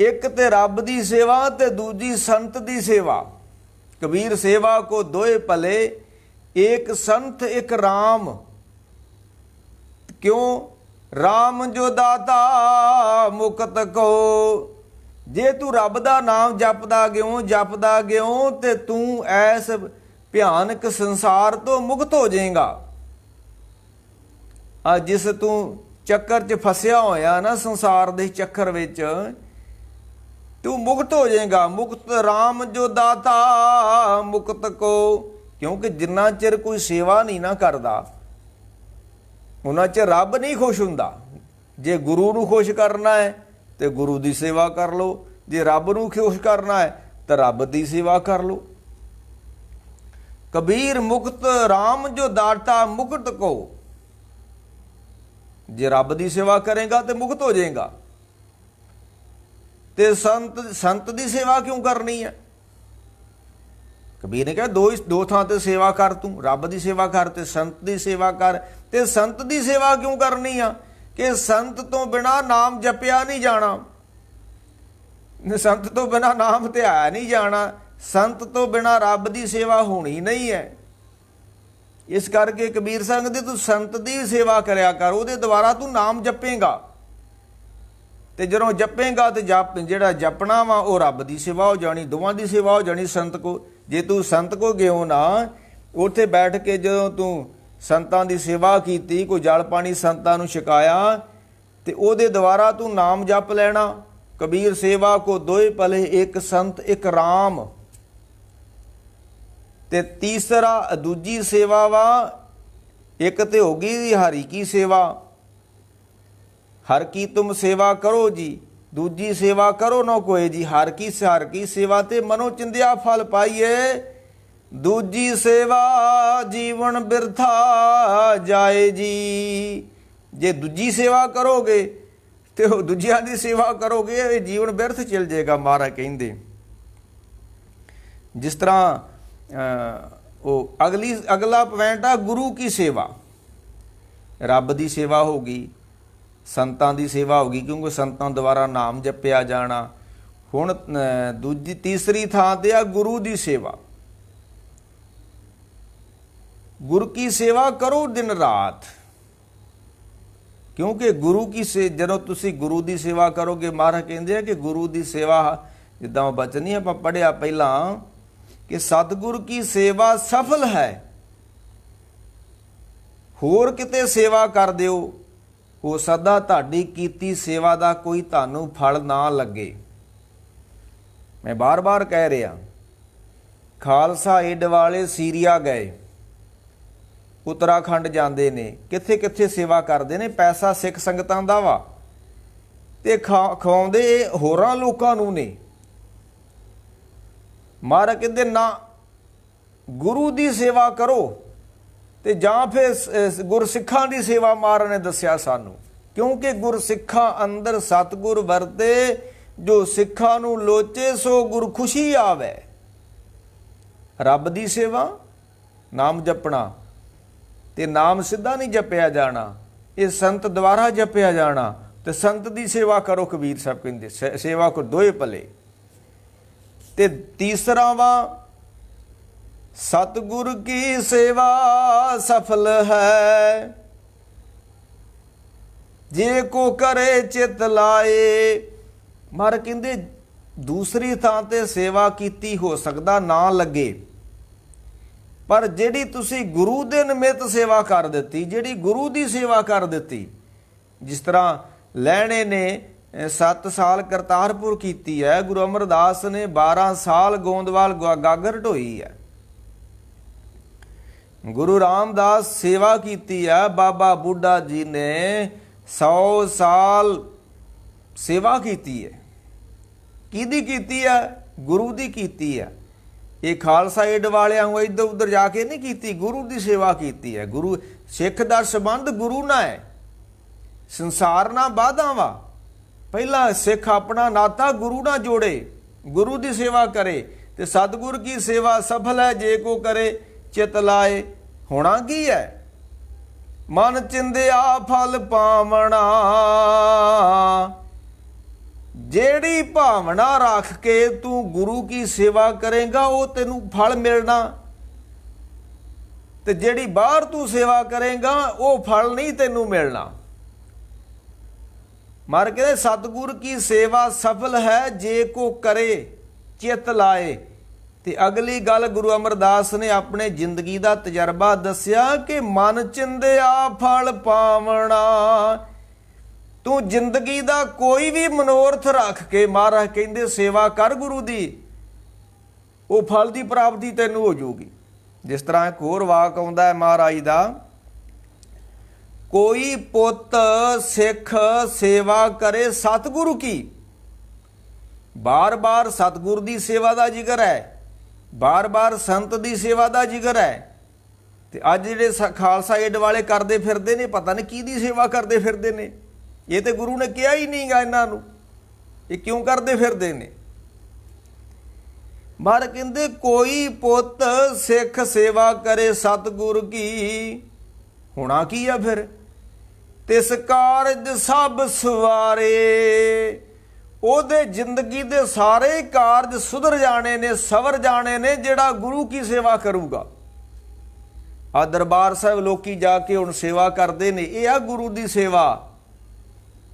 ਇੱਕ ਤੇ ਰੱਬ ਦੀ ਸੇਵਾ ਤੇ ਦੂਜੀ ਸੰਤ ਦੀ ਸੇਵਾ। ਕਬੀਰ ਸੇਵਾ ਕੋ ਦੋਏ ਭਲੇ, ਇੱਕ ਸੰਤ ਇੱਕ ਰਾਮ। ਕਿਉਂ? ਰਾਮ ਜੋ ਦਾਤਾ ਮੁਕਤ ਕੋ। ਜੇ ਤੂੰ ਰੱਬ ਦਾ ਨਾਮ ਜਪਦਾ ਗਿਓ ਤੇ ਤੂੰ ਐਸ ਭਿਆਨਕ ਸੰਸਾਰ ਤੋਂ ਮੁਕਤ ਹੋ ਜਾਏਗਾ। ਆ ਜਿਸ ਤੂੰ ਚੱਕਰ 'ਚ ਫਸਿਆ ਹੋਇਆ ਨਾ, ਸੰਸਾਰ ਦੇ ਚੱਕਰ ਵਿੱਚ, ਤੂੰ ਮੁਕਤ ਹੋ ਜਾਏਗਾ। ਮੁਕਤ ਰਾਮ ਜੋ ਦਾਤਾ ਮੁਕਤ ਕੋ। ਕਿਉਂਕਿ ਜਿੰਨਾ ਚਿਰ ਕੋਈ ਸੇਵਾ ਨਹੀਂ ਨਾ ਕਰਦਾ ਉਹਨਾਂ ਚਿਰ ਰੱਬ ਨਹੀਂ ਖੁਸ਼ ਹੁੰਦਾ। ਜੇ ਗੁਰੂ ਨੂੰ ਖੁਸ਼ ਕਰਨਾ ਹੈ ਤੇ ਗੁਰੂ ਦੀ ਸੇਵਾ ਕਰ ਲਓ, ਜੇ ਰੱਬ ਨੂੰ ਖੁਸ਼ ਕਰਨਾ ਹੈ ਤਾਂ ਰੱਬ ਦੀ ਸੇਵਾ ਕਰ ਲਓ। ਕਬੀਰ ਮੁਕਤ ਰਾਮ ਜੋ ਦਾਤਾ ਮੁਕਤ ਕੋ। ਜੇ ਰੱਬ ਦੀ ਸੇਵਾ ਕਰੇਗਾ ਤੇ ਮੁਕਤ ਹੋ ਜਾਏਗਾ। ਤੇ ਸੰਤ ਦੀ ਸੇਵਾ ਕਿਉਂ ਕਰਨੀ ਹੈ? ਕਬੀਰ ਨੇ ਕਿਹਾ ਦੋ ਥਾਂ ਤੇ ਸੇਵਾ ਕਰ, ਤੂੰ ਰੱਬ ਦੀ ਸੇਵਾ ਕਰ ਤੇ ਸੰਤ ਦੀ ਸੇਵਾ ਕਰ। ਤੇ ਸੰਤ ਦੀ ਸੇਵਾ ਕਿਉਂ ਕਰਨੀ ਆ? ਕਿ ਸੰਤ ਤੋਂ ਬਿਨਾ ਨਾਮ ਜਪਿਆ ਨਹੀਂ ਜਾਣਾ, ਸੰਤ ਤੋਂ ਬਿਨਾ ਨਾਮ ਧਿਆਇਆ ਨਹੀਂ ਜਾਣਾ, ਸੰਤ ਤੋਂ ਬਿਨਾ ਰੱਬ ਦੀ ਸੇਵਾ ਹੋਣੀ ਨਹੀਂ ਹੈ। ਇਸ ਕਰਕੇ ਕਬੀਰ ਸਿੰਘ ਦੇ ਤੂੰ ਸੰਤ ਦੀ ਸੇਵਾ ਕਰਿਆ ਕਰ, ਉਹਦੇ ਦੁਆਰਾ ਤੂੰ ਨਾਮ ਜਪੇਗਾ। ਤੇ ਜਦੋਂ ਜਪੇਗਾ ਤੇ ਜਿਹੜਾ ਜਪਣਾ ਵਾ ਉਹ ਰੱਬ ਦੀ ਸੇਵਾ ਹੋ ਜਾਣੀ, ਦੋਵਾਂ ਦੀ ਸੇਵਾ ਹੋ ਜਾਣੀ ਸੰਤ ਕੋ। ਜੇ ਤੂੰ ਸੰਤ ਕੋ ਗਿਓ ਨਾ, ਉੱਥੇ ਬੈਠ ਕੇ ਜਦੋਂ ਤੂੰ ਸੰਤਾਂ ਦੀ ਸੇਵਾ ਕੀਤੀ, ਕੋਈ ਜਲ ਪਾਣੀ ਸੰਤਾਂ ਨੂੰ ਛਕਾਇਆ, ਤੇ ਉਹਦੇ ਦੁਆਰਾ ਤੂੰ ਨਾਮ ਜਪ ਲੈਣਾ। ਕਬੀਰ ਸੇਵਾ ਕੋ ਦੋਏ ਭਲੇ, ਇੱਕ ਸੰਤ ਇੱਕ ਰਾਮ। ਤੇ ਤੀਸਰਾ ਦੂਜੀ ਸੇਵਾ ਵਾ, ਇੱਕ ਤੇ ਹੋ ਗਈ ਹਰੀ ਕੀ ਸੇਵਾ, ਹਰ ਕੀ ਤੁਮ ਸੇਵਾ ਕਰੋ ਜੀ, ਦੂਜੀ ਸੇਵਾ ਕਰੋ ਨਾ ਕੋਏ ਜੀ। ਹਰ ਕੀ ਸੇਵਾ ਤੇ ਮਨੋ ਚਿੰਦਿਆ ਫਲ ਪਾਈਏ, ਦੂਜੀ ਸੇਵਾ ਜੀਵਨ ਬਿਰਥਾ ਜਾਏ ਜੀ। ਜੇ ਦੂਜੀ ਸੇਵਾ ਕਰੋਗੇ ਤੇ ਉਹ ਦੂਜਿਆਂ ਦੀ ਸੇਵਾ ਕਰੋਗੇ, ਇਹ ਜੀਵਨ ਬਿਰਥ ਚਲ ਜਾਏਗਾ। ਮਹਾਰਾਜ ਕਹਿੰਦੇ ਜਿਸ ਤਰ੍ਹਾਂ ਉਹ ਅਗਲਾ ਪੁਆਇੰਟ ਆ ਗੁਰੂ ਕੀ ਸੇਵਾ। ਰੱਬ ਦੀ ਸੇਵਾ ਹੋ ਗਈ, ਸੰਤਾਂ ਦੀ ਸੇਵਾ ਹੋ ਗਈ, ਕਿਉਂਕਿ ਸੰਤਾਂ ਦੁਆਰਾ ਨਾਮ ਜਪਿਆ ਜਾਣਾ। ਹੁਣ ਤੀਸਰੀ ਥਾਂ ਤੇ ਆ ਗੁਰੂ ਦੀ ਸੇਵਾ। ਗੁਰੂ ਕੀ ਸੇਵਾ ਕਰੋ ਦਿਨ ਰਾਤ, ਕਿਉਂਕਿ ਗੁਰੂ ਕੀ ਜਦੋਂ ਤੁਸੀਂ ਗੁਰੂ ਦੀ ਸੇਵਾ ਕਰੋਗੇ, ਮਹਾਰਾਜ ਕਹਿੰਦੇ ਆ ਕਿ ਗੁਰੂ ਦੀ ਸੇਵਾ, ਜਿੱਦਾਂ ਬਚਨ ਨਹੀਂ ਆਪਾਂ ਪੜ੍ਹਿਆ ਪਹਿਲਾਂ ਕਿ ਸਤਿਗੁਰ ਕੀ ਸੇਵਾ ਸਫਲ ਹੈ। ਹੋਰ ਕਿਤੇ ਸੇਵਾ ਕਰ ਦਿਓ, ਹੋ ਸਕਦਾ ਤੁਹਾਡੀ ਕੀਤੀ ਸੇਵਾ ਦਾ ਕੋਈ ਤੁਹਾਨੂੰ ਫਲ ਨਾ ਲੱਗੇ। ਮੈਂ ਬਾਰ-ਬਾਰ ਕਹਿ ਰਿਹਾ, ਖਾਲਸਾ ਏਡ ਵਾਲੇ ਸੀਰੀਆ ਗਏ, ਉੱਤਰਾਖੰਡ ਜਾਂਦੇ ਨੇ, ਕਿੱਥੇ ਕਿੱਥੇ ਸੇਵਾ ਕਰਦੇ ਨੇ। ਪੈਸਾ ਸਿੱਖ ਸੰਗਤਾਂ ਦਾ ਵਾ ਤੇ ਖਵਾਉਂਦੇ ਹੋਰਾਂ ਲੋਕਾਂ ਨੂੰ ਨੇ। ਮਹਾਰਾਜ ਕਹਿੰਦੇ ਨਾ, ਗੁਰੂ ਦੀ ਸੇਵਾ ਕਰੋ ਤੇ ਜਾਂ ਫਿਰ ਗੁਰਸਿੱਖਾਂ ਦੀ ਸੇਵਾ ਮਹਾਰਾਜ ਨੇ ਦੱਸਿਆ ਸਾਨੂੰ, ਕਿਉਂਕਿ ਗੁਰਸਿੱਖਾਂ ਅੰਦਰ ਸਤਿਗੁਰ ਵਰਤੇ, ਜੋ ਸਿੱਖਾਂ ਨੂੰ ਲੋਚੇ ਸੋ ਗੁਰ ਖੁਸ਼ੀ ਆਵੇ। ਰੱਬ ਦੀ ਸੇਵਾ, ਨਾਮ ਜਪਣਾ, ਤੇ ਨਾਮ ਸਿੱਧਾ ਨਹੀਂ ਜਪਿਆ ਜਾਣਾ, ਇਹ ਸੰਤ ਦੁਆਰਾ ਜਪਿਆ ਜਾਣਾ। ਤੇ ਸੰਤ ਦੀ ਸੇਵਾ ਕਰੋ, ਕਬੀਰ ਸਾਹਿਬ ਕਹਿੰਦੇ ਸੇਵਾ ਕੋ ਦੋਏ ਭਲੇ। ਤੇ ਤੀਸਰਾ ਵਾ ਸਤਿਗੁਰ ਕੀ ਸੇਵਾ ਸਫਲ ਹੈ, ਜੇ ਕੋ ਕਰੇ ਚਿਤ ਲਾਏ। ਮਹਾਰਾਜ ਕਹਿੰਦੇ ਦੂਸਰੀ ਥਾਂ ਤੇ ਸੇਵਾ ਕੀਤੀ ਹੋ ਸਕਦਾ ਨਾ ਲੱਗੇ, ਪਰ ਜਿਹੜੀ ਤੁਸੀਂ ਗੁਰੂ ਦੇ ਨਿਮਿਤ ਸੇਵਾ ਕਰ ਦਿੱਤੀ, ਜਿਹੜੀ ਗੁਰੂ ਦੀ ਸੇਵਾ ਕਰ ਦਿੱਤੀ, ਜਿਸ ਤਰ੍ਹਾਂ ਲਹਿਣੇ ਨੇ 7 ਸਾਲ ਕਰਤਾਰਪੁਰ ਕੀਤੀ ਹੈ, ਗੁਰੂ ਅਮਰਦਾਸ ਨੇ 12 ਸਾਲ ਗੋਂਦਵਾਲ ਗਾਗਰ ਢੋਈ ਹੈ, ਗੁਰੂ ਰਾਮਦਾਸ ਸੇਵਾ ਕੀਤੀ ਹੈ, ਬਾਬਾ ਬੁੱਢਾ ਜੀ ਨੇ 100 ਸਾਲ ਸੇਵਾ ਕੀਤੀ ਹੈ। ਕਿਹਦੀ ਕੀਤੀ ਹੈ? ਗੁਰੂ ਦੀ ਕੀਤੀ ਹੈ। ਇਹ ਖਾਲਸਾ ਏਡ ਵਾਲਿਆਂ ਨੂੰ ਇੱਧਰ ਉੱਧਰ ਜਾ ਕੇ ਨਹੀਂ ਕੀਤੀ, ਗੁਰੂ ਦੀ ਸੇਵਾ ਕੀਤੀ ਹੈ। ਗੁਰੂ ਸਿੱਖ ਦਾ ਸੰਬੰਧ ਗੁਰੂ ਨਾਲ ਹੈ, ਸੰਸਾਰ ਨਾਲ ਬਾਧਾ ਵਾ। ਪਹਿਲਾਂ ਸਿੱਖ ਆਪਣਾ ਨਾਤਾ ਗੁਰੂ ਨਾਲ ਜੋੜੇ, ਗੁਰੂ ਦੀ ਸੇਵਾ ਕਰੇ। ਤੇ ਸਤਿਗੁਰ ਕੀ ਸੇਵਾ ਸਫਲ ਹੈ, ਜੇ ਕੋ ਕਰੇ ਚਿਤ ਲਾਏ। ਹੋਣਾ ਕੀ ਹੈ? ਮਨ ਚਿੰਦਿਆ ਫਲ ਪਾਵਣਾ। ਜਿਹੜੀ ਭਾਵਨਾ ਰੱਖ ਕੇ ਤੂੰ ਗੁਰੂ ਕੀ ਸੇਵਾ ਕਰੇਗਾ, ਉਹ ਤੈਨੂੰ ਫਲ ਮਿਲਣਾ। ਤੇ ਜਿਹੜੀ ਬਾਹਰ ਤੂੰ ਸੇਵਾ ਕਰੇਗਾ, ਉਹ ਫਲ ਨਹੀਂ ਤੈਨੂੰ ਮਿਲਣਾ। ਮਰ ਕੇ ਸਤਿਗੁਰ ਕੀ ਸੇਵਾ ਸਫਲ ਹੈ, ਜੇ ਕੋ ਕਰੇ ਚਿਤ ਲਾਏ। ਤੇ ਅਗਲੀ ਗੱਲ ਗੁਰੂ ਅਮਰਦਾਸ ਨੇ ਆਪਣੇ ਜ਼ਿੰਦਗੀ ਦਾ ਤਜਰਬਾ ਦੱਸਿਆ ਕਿ ਮਨ ਚਿੰਦਿਆ ਫਲ ਪਾਵਣਾ। ਤੂੰ ਜ਼ਿੰਦਗੀ ਦਾ ਕੋਈ ਵੀ ਮਨੋਰਥ ਰੱਖ ਕੇ, ਮਹਾਰਾਜ ਕਹਿੰਦੇ ਸੇਵਾ ਕਰ ਗੁਰੂ ਦੀ, ਉਹ ਫਲ ਦੀ ਪ੍ਰਾਪਤੀ ਤੈਨੂੰ ਹੋ ਜਾਊਗੀ। ਜਿਸ ਤਰ੍ਹਾਂ ਇੱਕ ਹੋਰ ਵਾਕ ਆਉਂਦਾ ਹੈ ਮਹਾਰਾਜ ਦਾ, ਕੋਈ ਪੁੱਤ ਸਿੱਖ ਸੇਵਾ ਕਰੇ ਸਤਿਗੁਰੂ ਕੀ। ਬਾਰ-ਬਾਰ ਸਤਿਗੁਰ ਦੀ ਸੇਵਾ ਦਾ ਜ਼ਿਕਰ ਹੈ, ਬਾਰ-ਬਾਰ ਸੰਤ ਦੀ ਸੇਵਾ ਦਾ ਜ਼ਿਕਰ ਹੈ। ਤੇ ਅੱਜ ਜਿਹੜੇ ਖਾਲਸਾ ਏਡ ਵਾਲੇ ਕਰਦੇ ਫਿਰਦੇ ਨੇ, ਪਤਾ ਨਹੀਂ ਕਿਹਦੀ ਸੇਵਾ ਕਰਦੇ ਫਿਰਦੇ ਨੇ। ਇਹ ਤੇ ਗੁਰੂ ਨੇ ਕਿਹਾ ਹੀ ਨਹੀਂਗਾ ਇਹਨਾਂ ਨੂੰ, ਇਹ ਕਿਉਂ ਕਰਦੇ ਫਿਰਦੇ ਨੇ? ਮਹਾਰਾਜ ਕਹਿੰਦੇ ਕੋਈ ਪੁੱਤ ਸਿੱਖ ਸੇਵਾ ਕਰੇ ਸਤਿਗੁਰ ਕੀ, ਹੋਣਾ ਕੀ ਆ ਫਿਰ? ਤਿਸ ਕਾਰਜ ਸਭ ਸਵਾਰੇ, ਉਹਦੇ ਜ਼ਿੰਦਗੀ ਦੇ ਸਾਰੇ ਕਾਰਜ ਸੁਧਰ ਜਾਣੇ ਨੇ, ਸਵਰ ਜਾਣੇ ਨੇ, ਜਿਹੜਾ ਗੁਰੂ ਕੀ ਸੇਵਾ ਕਰੂਗਾ। ਆ ਦਰਬਾਰ ਸਾਹਿਬ ਲੋਕੀ ਜਾ ਕੇ ਹੁਣ ਸੇਵਾ ਕਰਦੇ ਨੇ, ਇਹ ਆ ਗੁਰੂ ਦੀ ਸੇਵਾ,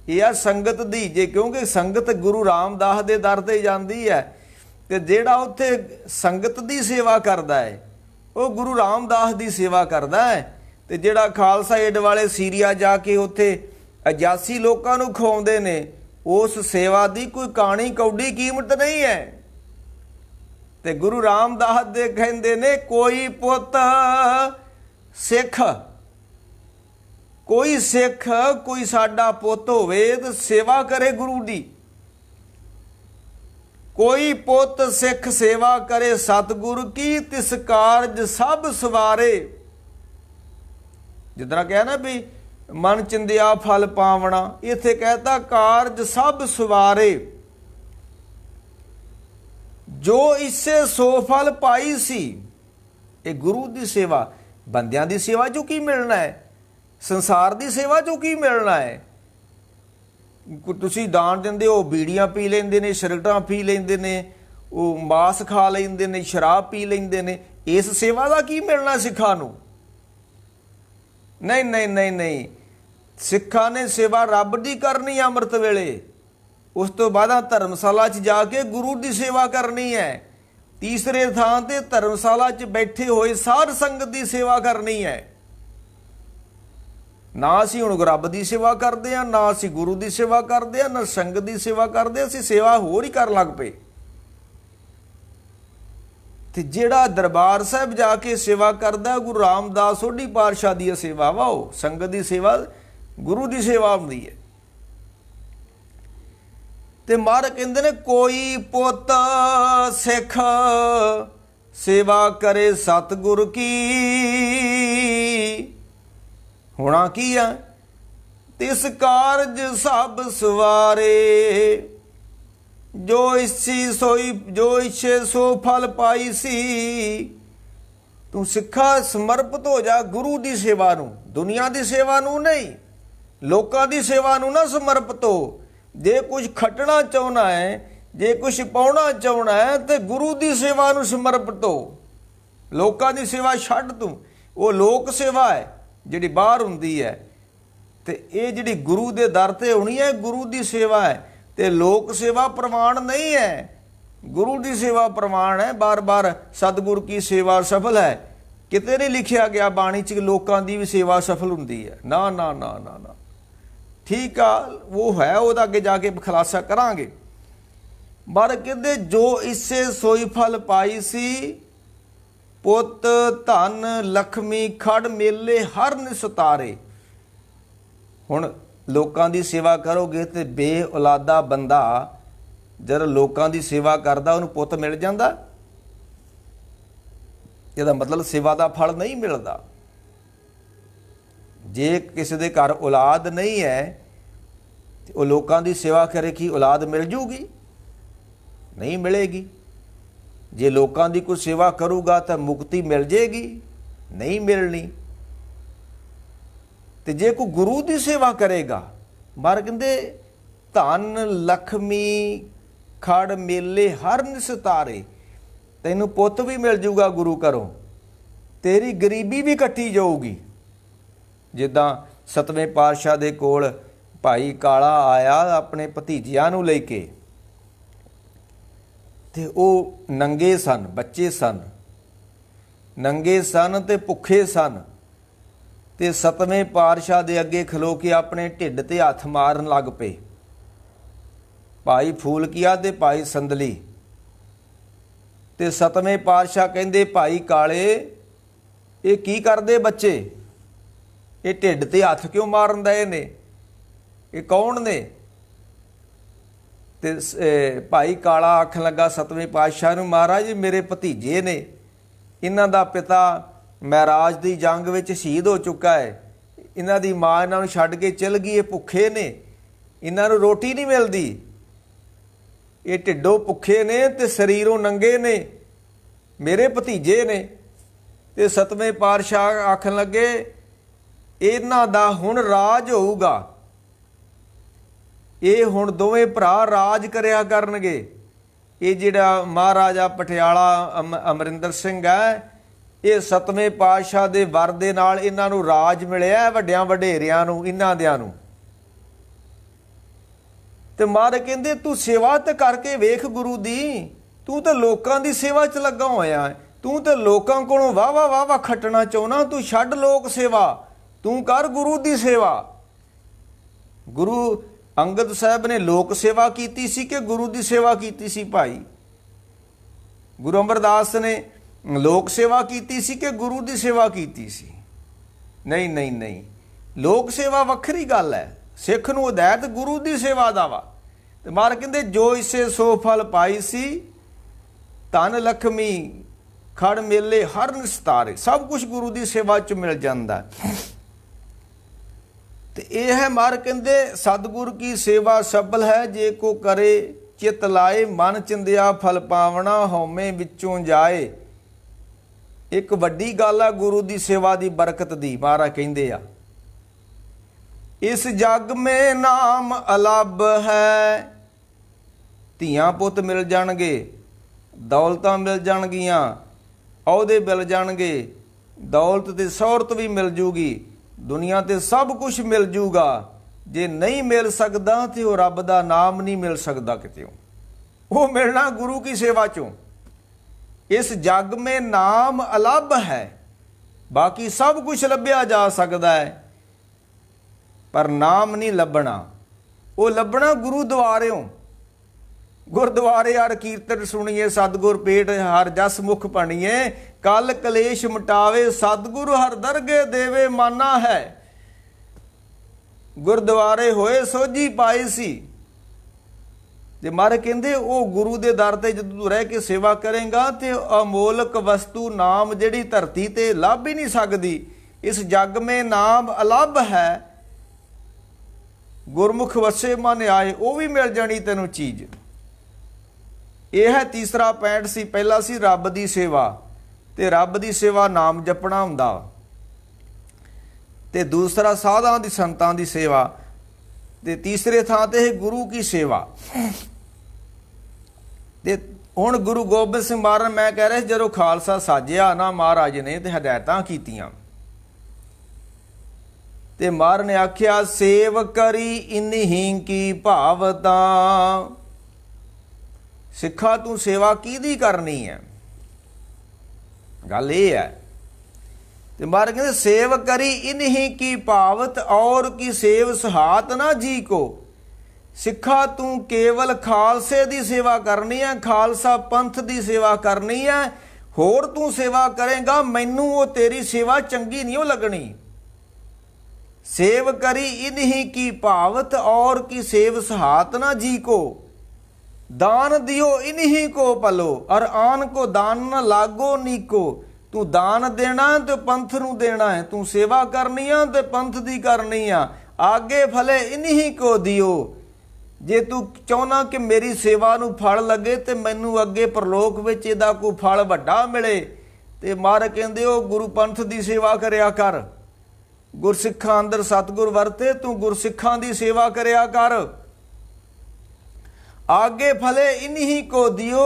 ਇਹ ਆ ਸੰਗਤ ਦੀ। ਜੇ ਕਿਉਂਕਿ ਸੰਗਤ ਗੁਰੂ ਰਾਮਦਾਸ ਦੇ ਦਰ ਤੇ ਜਾਂਦੀ ਹੈ, ਤੇ ਜਿਹੜਾ ਉੱਥੇ ਸੰਗਤ ਦੀ ਸੇਵਾ ਕਰਦਾ ਹੈ ਉਹ ਗੁਰੂ ਰਾਮਦਾਸ ਦੀ ਸੇਵਾ ਕਰਦਾ ਹੈ। ਤੇ ਜਿਹੜਾ ਖਾਲਸਾ ਏਡ ਵਾਲੇ ਸੀਰੀਆ ਜਾ ਕੇ ਉੱਥੇ 81 ਲੋਕਾਂ ਨੂੰ ਖਵਾਉਂਦੇ ਨੇ, ਉਸ ਸੇਵਾ ਦੀ ਕੋਈ ਕਾਣੀ ਕੌਡੀ ਕੀਮਤ ਨਹੀਂ ਹੈ। ਤੇ ਗੁਰੂ ਰਾਮਦਾਸ ਦੇ ਕਹਿੰਦੇ ਨੇ ਕੋਈ ਪੁੱਤ ਸਿੱਖ, ਕੋਈ ਸਿੱਖ, ਕੋਈ ਸਾਡਾ ਪੁੱਤ ਹੋਵੇ ਤੇ ਸੇਵਾ ਕਰੇ ਗੁਰੂ ਦੀ। ਕੋਈ ਪੁੱਤ ਸਿੱਖ ਸੇਵਾ ਕਰੇ ਸਤਿਗੁਰ ਕੀ, ਤਿਸ ਕਾਰਜ ਸਭ ਸਵਾਰੇ। ਜਿੱਦਾਂ ਕਿਹਾ ਨਾ ਵੀ ਮਨ ਚਿੰਦਿਆ ਫਲ ਪਾਵਣਾ, ਇੱਥੇ ਕਹਿਤਾ ਕਾਰਜ ਸਭ ਸਵਾਰੇ। ਜੋ ਇਸੇ ਸੋ ਫਲ ਪਾਈ ਸੀ। ਇਹ ਗੁਰੂ ਦੀ ਸੇਵਾ। ਬੰਦਿਆਂ ਦੀ ਸੇਵਾ ਚੋਂ ਕੀ ਮਿਲਣਾ ਹੈ? ਸੰਸਾਰ ਦੀ ਸੇਵਾ ਚੋਂ ਕੀ ਮਿਲਣਾ ਹੈ? ਤੁਸੀਂ ਦਾਨ ਦਿੰਦੇ ਹੋ, ਬੀੜੀਆਂ ਪੀ ਲੈਂਦੇ ਨੇ, ਸਿਗਰਟਾਂ ਪੀ ਲੈਂਦੇ ਨੇ, ਉਹ ਮਾਸ ਖਾ ਲੈਂਦੇ ਨੇ, ਸ਼ਰਾਬ ਪੀ ਲੈਂਦੇ ਨੇ। ਇਸ ਸੇਵਾ ਦਾ ਕੀ ਮਿਲਣਾ ਸਿੱਖਾਂ ਨੂੰ? ਨਹੀਂ ਨਹੀਂ ਨਹੀਂ ਨਹੀਂ, ਸਿੱਖਾਂ ਨੇ ਸੇਵਾ ਰੱਬ ਦੀ ਕਰਨੀ ਅੰਮ੍ਰਿਤ ਵੇਲੇ। ਉਸ ਤੋਂ ਬਾਅਦ ਧਰਮਸ਼ਾਲਾ 'ਚ ਜਾ ਕੇ ਗੁਰੂ ਦੀ ਸੇਵਾ ਕਰਨੀ ਹੈ। ਤੀਸਰੇ ਥਾਂ ਤੇ ਧਰਮਸ਼ਾਲਾ 'ਚ ਬੈਠੇ ਹੋਏ ਸਾਧ ਸੰਗਤ ਦੀ ਸੇਵਾ ਕਰਨੀ ਹੈ। ਨਾ ਅਸੀਂ ਹੁਣ ਰੱਬ ਦੀ ਸੇਵਾ ਕਰਦੇ ਹਾਂ, ਨਾ ਅਸੀਂ ਗੁਰੂ ਦੀ ਸੇਵਾ ਕਰਦੇ ਹਾਂ, ਨਾ ਸੰਗਤ ਦੀ ਸੇਵਾ ਕਰਦੇ, ਅਸੀਂ ਸੇਵਾ ਹੋਰ ਹੀ ਕਰਨ ਲੱਗ ਪਏ। ਤੇ ਜਿਹੜਾ ਦਰਬਾਰ ਸਾਹਿਬ ਜਾ ਕੇ ਸੇਵਾ ਕਰਦਾ ਗੁਰੂ ਰਾਮਦਾਸ ਸੋਢੀ ਪਾਤਸ਼ਾਹ ਦੀ ਸੇਵਾ ਵਾ, ਉਹ ਸੰਗਤ ਦੀ ਸੇਵਾ ਗੁਰੂ ਦੀ ਸੇਵਾ ਹੁੰਦੀ ਹੈ। ਤੇ ਮਹਾਰਾਜ ਕਹਿੰਦੇ ਨੇ ਕੋਈ ਪੁੱਤ ਸਿੱਖ ਸੇਵਾ ਕਰੇ ਸਤਿਗੁਰ ਕੀ, ਹੋਣਾ ਕੀ ਆ? ਤਿਸ ਕਾਰਜ ਸਭ ਸਵਾਰੇ। ਜੋ ਇਸੀ ਸੋਈ, ਜੋ ਇਛੇ ਸੋ ਫਲ ਪਾਈ ਸੀ। ਤੂੰ ਸਿੱਖਾ ਸਮਰਪਿਤ ਹੋ ਜਾ ਗੁਰੂ ਦੀ ਸੇਵਾ ਨੂੰ, ਦੁਨੀਆ ਦੀ ਸੇਵਾ ਨੂੰ ਨਹੀਂ, ਲੋਕਾਂ ਦੀ ਸੇਵਾ ਨੂੰ ਨਾ ਸਮਰਪਿਤ ਹੋ। ਜੇ ਕੁਝ ਖੱਟਣਾ ਚਾਹੁੰਦਾ ਹੈ, ਜੇ ਕੁਝ ਪਾਉਣਾ ਚਾਹੁੰਦਾ ਹੈ, ਤੇ ਗੁਰੂ ਦੀ ਸੇਵਾ ਨੂੰ ਸਮਰਪਿਤ ਹੋ। ਲੋਕਾਂ ਦੀ ਸੇਵਾ ਛੱਡ ਤੂੰ, ਉਹ ਲੋਕ ਸੇਵਾ ਹੈ ਜਿਹੜੀ ਬਾਹਰ ਹੁੰਦੀ ਹੈ। ਤੇ ਇਹ ਜਿਹੜੀ ਗੁਰੂ ਦੇ ਦਰ ਤੇ ਹੋਣੀ ਹੈ, ਗੁਰੂ ਦੀ ਸੇਵਾ ਹੈ। ਤੇ ਲੋਕ ਸੇਵਾ ਪ੍ਰਮਾਣ ਨਹੀਂ ਹੈ, ਗੁਰੂ ਦੀ ਸੇਵਾ ਪ੍ਰਮਾਣ ਹੈ। ਬਾਰ-ਬਾਰ ਸਤਿਗੁਰ ਕੀ ਸੇਵਾ ਸਫਲ ਹੈ, ਕਿਤੇ ਨਹੀਂ ਲਿਖਿਆ ਗਿਆ ਬਾਣੀ 'ਚ ਲੋਕਾਂ ਦੀ ਵੀ ਸੇਵਾ ਸਫਲ ਹੁੰਦੀ ਹੈ। ਨਾ ਨਾ ਨਾ ਨਾ ਨਾ, ਠੀਕ ਆ, ਉਹ ਹੈ, ਉਹਦਾ ਅੱਗੇ ਜਾ ਕੇ ਖੁਲਾਸਾ ਕਰਾਂਗੇ। ਪਰ ਕਹਿੰਦੇ ਜੋ ਇਸੇ ਸੋਈ ਫਲ ਪਾਈ ਸੀ। ਪੁੱਤ ਧਨ ਲਖਮੀ ਖੜ ਮੇਲੇ ਹਰ ਨਿਸਤਾਰੇ। ਹੁਣ ਲੋਕਾਂ ਦੀ ਸੇਵਾ ਕਰੋਗੇ ਤੇ ਬੇਔਲਾਦਾ ਬੰਦਾ ਜਦ ਲੋਕਾਂ ਦੀ ਸੇਵਾ ਕਰਦਾ ਉਹਨੂੰ ਪੁੱਤ ਮਿਲ ਜਾਂਦਾ? ਇਹਦਾ ਮਤਲਬ ਸੇਵਾ ਦਾ ਫਲ ਨਹੀਂ ਮਿਲਦਾ। ਜੇ ਕਿਸੇ ਦੇ ਘਰ ਔਲਾਦ ਨਹੀਂ ਹੈ ਤੇ ਉਹ ਲੋਕਾਂ ਦੀ ਸੇਵਾ ਕਰੇ ਕਿ ਔਲਾਦ ਮਿਲ ਜੂਗੀ? ਨਹੀਂ ਮਿਲੇਗੀ। ਜੇ ਲੋਕਾਂ ਦੀ ਕੋਈ ਸੇਵਾ ਕਰੂਗਾ ਤਾਂ ਮੁਕਤੀ ਮਿਲ ਜੇਗੀ? ਨਹੀਂ ਮਿਲਣੀ। ਤੇ ਜੇ ਕੋਈ ਗੁਰੂ ਦੀ ਸੇਵਾ ਕਰੇਗਾ, ਮਹਾਰਾਜ ਕਹਿੰਦੇ ਧਨ ਲਖਮੀ ਖੜ ਮੇਲੇ ਹਰ ਨਿਸਤਾਰੇ। ਤੈਨੂੰ ਪੁੱਤ ਵੀ ਮਿਲ ਜੂਗਾ ਗੁਰੂ ਘਰੋਂ, ਤੇਰੀ ਗਰੀਬੀ ਵੀ ਕੱਟੀ ਜਾਊਗੀ। ਜਿੱਦਾਂ 7ਵੇਂ ਪਾਤਸ਼ਾਹ ਦੇ ਕੋਲ ਭਾਈ ਕਾਲਾ ਆਇਆ ਆਪਣੇ ਭਤੀਜਿਆਂ ਨੂੰ ਲੈ ਕੇ, ਤੇ ਉਹ ਨੰਗੇ ਸਨ, ਬੱਚੇ ਸਨ, ਨੰਗੇ ਸਨ ਤੇ ਭੁੱਖੇ ਸਨ। ਤੇ 7ਵੇਂ ਪਾਤਸ਼ਾਹ ਦੇ ਅੱਗੇ ਖਲੋ ਕੇ ਆਪਣੇ ਢਿੱਡ ਤੇ ਹੱਥ ਮਾਰਨ ਲੱਗ ਪਏ, ਭਾਈ ਫੂਲਕੀਆ ਤੇ ਭਾਈ ਸੰਦਲੀ। ਤੇ 7ਵੇਂ ਪਾਤਸ਼ਾਹ ਕਹਿੰਦੇ ਭਾਈ ਕਾਲੇ ਇਹ ਕੀ ਕਰਦੇ ਬੱਚੇ? ਇਹ ਢਿੱਡ ਤੇ ਹੱਥ ਕਿਉਂ ਮਾਰਨ ਦਏ ਨੇ? ਇਹ ਕੌਣ ਨੇ? ਤੇ ਭਾਈ ਕਾਲਾ ਆਖਣ ਲੱਗਾ 7ਵੇਂ ਪਾਤਸ਼ਾਹ ਨੂੰ, ਮਹਾਰਾਜ ਮੇਰੇ ਭਤੀਜੇ ਨੇ, ਇਹਨਾਂ ਦਾ ਪਿਤਾ ਮਹਿਰਾਜ ਦੀ ਜੰਗ ਵਿੱਚ ਸ਼ਹੀਦ ਹੋ ਚੁੱਕਾ ਹੈ, ਇਹਨਾਂ ਦੀ ਮਾਂ ਇਹਨਾਂ ਨੂੰ ਛੱਡ ਕੇ ਚਲ ਗਈ, ਇਹ ਭੁੱਖੇ ਨੇ, ਇਹਨਾਂ ਨੂੰ ਰੋਟੀ ਨਹੀਂ ਮਿਲਦੀ। ਇਹ ਢਿੱਡੋਂ ਭੁੱਖੇ ਨੇ ਤੇ ਸਰੀਰੋਂ ਨੰਗੇ ਨੇ, ਮੇਰੇ ਭਤੀਜੇ ਨੇ। ਤੇ ਸਤਵੇਂ ਪਾਤਸ਼ਾਹ ਆਖਣ ਲੱਗੇ ਇਹਨਾਂ ਦਾ ਹੁਣ ਰਾਜ ਹੋਊਗਾ, ਇਹ ਹੁਣ ਦੋਵੇਂ ਭਰਾ ਰਾਜ ਕਰਿਆ ਕਰਨਗੇ। ਇਹ ਜਿਹੜਾ ਮਹਾਰਾਜਾ ਪਟਿਆਲਾ ਅਮਰਿੰਦਰ ਸਿੰਘ ਹੈ, ਇਹ ਸਤਵੇਂ ਪਾਤਸ਼ਾਹ ਦੇ ਵਰ ਦੇ ਨਾਲ ਇਹਨਾਂ ਨੂੰ ਰਾਜ ਮਿਲਿਆ, ਵੱਡਿਆਂ ਵਡੇਰਿਆਂ ਨੂੰ, ਇਹਨਾਂ ਦਿਆਂ ਨੂੰ। ਤੇ ਮਹਾਰਾਜ ਕਹਿੰਦੇ ਤੂੰ ਸੇਵਾ ਤੇ ਕਰਕੇ ਵੇਖ ਗੁਰੂ ਦੀ, ਤੂੰ ਤਾਂ ਲੋਕਾਂ ਦੀ ਸੇਵਾ 'ਚ ਲੱਗਾ ਹੋਇਆ ਹੈ, ਤੂੰ ਤਾਂ ਲੋਕਾਂ ਕੋਲੋਂ ਵਾਹ ਖੱਟਣਾ ਚਾਹੁੰਦਾ, ਤੂੰ ਛੱਡ ਲੋਕ ਸੇਵਾ, ਤੂੰ ਕਰ ਗੁਰੂ ਦੀ ਸੇਵਾ। ਗੁਰੂ ਅੰਗਦ ਸਾਹਿਬ ਨੇ ਲੋਕ ਸੇਵਾ ਕੀਤੀ ਸੀ ਕਿ ਗੁਰੂ ਦੀ ਸੇਵਾ ਕੀਤੀ ਸੀ ਭਾਈ? ਗੁਰੂ ਅਮਰਦਾਸ ਨੇ ਲੋਕ ਸੇਵਾ ਕੀਤੀ ਸੀ ਕਿ ਗੁਰੂ ਦੀ ਸੇਵਾ ਕੀਤੀ ਸੀ? ਨਹੀਂ ਨਹੀਂ ਨਹੀਂ, ਲੋਕ ਸੇਵਾ ਵੱਖਰੀ ਗੱਲ ਹੈ। ਸਿੱਖ ਨੂੰ ਹਦਾਇਤ ਗੁਰੂ ਦੀ ਸੇਵਾ ਦਾ ਵਾ। ਤੇ ਮਾਰ ਕਹਿੰਦੇ ਜੋ ਇਸੇ ਸੋ ਫਲ ਪਾਈ ਸੀ, ਧਨ ਲਖਮੀ ਖੜ ਮੇਲੇ ਹਰ ਨਿਸਤਾਰੇ। ਸਭ ਕੁਝ ਗੁਰੂ ਦੀ ਸੇਵਾ 'ਚ ਮਿਲ ਜਾਂਦਾ। ਤੇ ਇਹ ਹੈ ਮਾਰ ਕਹਿੰਦੇ ਸਤਿਗੁਰ ਕੀ ਸੇਵਾ ਸਬਲ ਹੈ, ਜੇ ਕੋ ਕਰੇ ਚਿਤ ਲਾਏ, ਮਨ ਚਿੰਦਿਆ ਫਲ ਪਾਵਣਾ, ਹਉਮੈ ਵਿੱਚੋਂ ਜਾਏ। ਇੱਕ ਵੱਡੀ ਗੱਲ ਆ ਗੁਰੂ ਦੀ ਸੇਵਾ ਦੀ ਬਰਕਤ ਦੀ। ਮਹਾਰਾਜ ਕਹਿੰਦੇ ਆ ਇਸ ਜਗ ਮੇ ਨਾਮ ਅਲੱਭ ਹੈ। ਧੀਆਂ ਪੁੱਤ ਮਿਲ ਜਾਣਗੇ, ਦੌਲਤਾਂ ਮਿਲ ਜਾਣਗੀਆਂ, ਅਹੁਦੇ ਮਿਲ ਜਾਣਗੇ, ਦੌਲਤ ਤੇ ਸ਼ੋਹਰਤ ਵੀ ਮਿਲ ਜੂਗੀ, ਦੁਨੀਆ ਤੇ ਸਭ ਕੁਝ ਮਿਲ ਜੂਗਾ। ਜੇ ਨਹੀਂ ਮਿਲ ਸਕਦਾ ਤੇ ਉਹ ਰੱਬ ਦਾ ਨਾਮ ਨਹੀਂ ਮਿਲ ਸਕਦਾ ਕਿਤੇ। ਉਹ ਮਿਲਣਾ ਗੁਰੂ ਕੀ ਸੇਵਾ ਚੋਂ। ਇਸ ਜਗ ਮੇ ਨਾਮ ਅਲੱਭ ਹੈ। ਬਾਕੀ ਸਭ ਕੁਝ ਲੱਭਿਆ ਜਾ ਸਕਦਾ ਹੈ, ਪਰ ਨਾਮ ਨਹੀਂ ਲੱਭਣਾ। ਉਹ ਲੱਭਣਾ ਗੁਰੂ ਦੁਆਰਿਓਂ। ਗੁਰਦੁਆਰੇ ਹਰ ਕੀਰਤਨ ਸੁਣੀਏ, ਸਤਿਗੁਰ ਭੇਟ ਹਰ ਜਸ ਮੁਖ ਪਣੀਏ, ਕਲ ਕਲੇਸ਼ ਮਿਟਾਵੇ, ਸਤਿਗੁਰੂ ਹਰ ਦਰਗੇ ਦੇਵੇ ਮਾਨਾ ਹੈ। ਗੁਰਦੁਆਰੇ ਹੋਏ ਸੋਝੀ ਪਾਈ ਸੀ। ਤੇ ਮਾਰੇ ਕਹਿੰਦੇ ਉਹ ਗੁਰੂ ਦੇ ਦਰ ਤੇ ਜਦੋਂ ਤੂੰ ਰਹਿ ਕੇ ਸੇਵਾ ਕਰੇਗਾ ਤੇ ਅਮੋਲਕ ਵਸਤੂ ਨਾਮ ਜਿਹੜੀ ਧਰਤੀ ਤੇ ਲੱਭ ਹੀ ਨਹੀਂ ਸਕਦੀ। ਇਸ ਜਗ ਮੇ ਨਾਮ ਅਲੱਭ ਹੈ, ਗੁਰਮੁਖ ਵਸੇ ਮਨ ਆਏ, ਉਹ ਵੀ ਮਿਲ ਜਾਣੀ ਤੈਨੂੰ ਚੀਜ਼। ਇਹ ਹੈ ਤੀਸਰਾ ਪੈਂਟ ਸੀ। ਪਹਿਲਾ ਸੀ ਰੱਬ ਦੀ ਸੇਵਾ, ਤੇ ਰੱਬ ਦੀ ਸੇਵਾ ਨਾਮ ਜਪਣਾ ਹੁੰਦਾ। ਤੇ ਦੂਸਰਾ ਸਾਧਾਂ ਦੀ ਸੰਤਾਂ ਦੀ ਸੇਵਾ, ਤੇ ਤੀਸਰੇ ਥਾਂ ਤੇ ਗੁਰੂ ਕੀ ਸੇਵਾ। ਤੇ ਹੁਣ ਗੁਰੂ ਗੋਬਿੰਦ ਸਿੰਘ ਮਹਾਰਾਜ, ਮੈਂ ਕਹਿ ਰਿਹਾ ਜਦੋਂ ਖਾਲਸਾ ਸਾਜਿਆ ਨਾ ਮਹਾਰਾਜ ਨੇ ਤੇ ਹਦਾਇਤਾਂ ਕੀਤੀਆਂ, ਤੇ ਮਹਾਰਾਜ ਨੇ ਆਖਿਆ ਸੇਵ ਕਰੀ ਇਨਹੀ ਕੀ ਭਾਵਤਾ। ਸਿੱਖਾ ਤੂੰ ਸੇਵਾ ਕਿਹਦੀ ਕਰਨੀ ਹੈ? ਗੱਲ ਇਹ ਹੈ। ਤੇ ਮਹਾਰਾਜ ਕਹਿੰਦੇ ਸੇਵ ਕਰੀ ਇਨਹੀ ਕੀ ਭਾਵਤ, ਔਰ ਕੀ ਸੇਵ ਸਹਾਤ ਨਾ ਜੀ ਕੋ। ਸਿੱਖਾ ਤੂੰ ਕੇਵਲ ਖਾਲਸੇ ਦੀ ਸੇਵਾ ਕਰਨੀ ਹੈ, ਖਾਲਸਾ ਪੰਥ ਦੀ ਸੇਵਾ ਕਰਨੀ ਹੈ। ਹੋਰ ਤੂੰ ਸੇਵਾ ਕਰੇਗਾ ਮੈਨੂੰ ਉਹ ਤੇਰੀ ਸੇਵਾ ਚੰਗੀ ਨਹੀਂ ਉਹ ਲੱਗਣੀ। ਸੇਵ ਕਰੀ ਇਨਹੀ ਕੀ ਭਾਵਤ, ਔਰ ਕੀ ਸੇਵ ਸਹਾਤ ਨਾ ਜੀ ਕੋ। ਦਾਨ ਦਿਓ ਇਨਹੀ ਕੋ ਪਲੋ, ਔਰ ਆਨ ਕੋ ਦਾਨ ਨਾ ਲਾਗੋ ਨੀਕੋ। ਤੂੰ ਦਾਨ ਦੇਣਾ ਤੇ ਪੰਥ ਨੂੰ ਦੇਣਾ ਹੈ, ਤੂੰ ਸੇਵਾ ਕਰਨੀ ਆ ਤੇ ਪੰਥ ਦੀ ਕਰਨੀ ਆ। ਆਗੇ ਫਲੇ ਇਨਹੀ ਕੋ ਦਿਓ। ਜੇ ਤੂੰ ਚਾਹੁੰਦਾ ਕਿ ਮੇਰੀ ਸੇਵਾ ਨੂੰ ਫਲ ਲੱਗੇ ਤੇ ਮੈਨੂੰ ਅੱਗੇ ਪਰਲੋਕ ਵਿੱਚ ਇਹਦਾ ਕੋਈ ਫਲ ਵੱਡਾ ਮਿਲੇ, ਤੇ ਮਹਾਰਾਜ ਕਹਿੰਦੇ ਉਹ ਗੁਰੂ ਪੰਥ ਦੀ ਸੇਵਾ ਕਰਿਆ ਕਰ। ਗੁਰਸਿੱਖਾਂ ਅੰਦਰ ਸਤਿਗੁਰ ਵਰਤੇ, ਤੂੰ ਗੁਰਸਿੱਖਾਂ ਦੀ ਸੇਵਾ ਕਰਿਆ ਕਰ। आगे फले इन्हीं को दियो,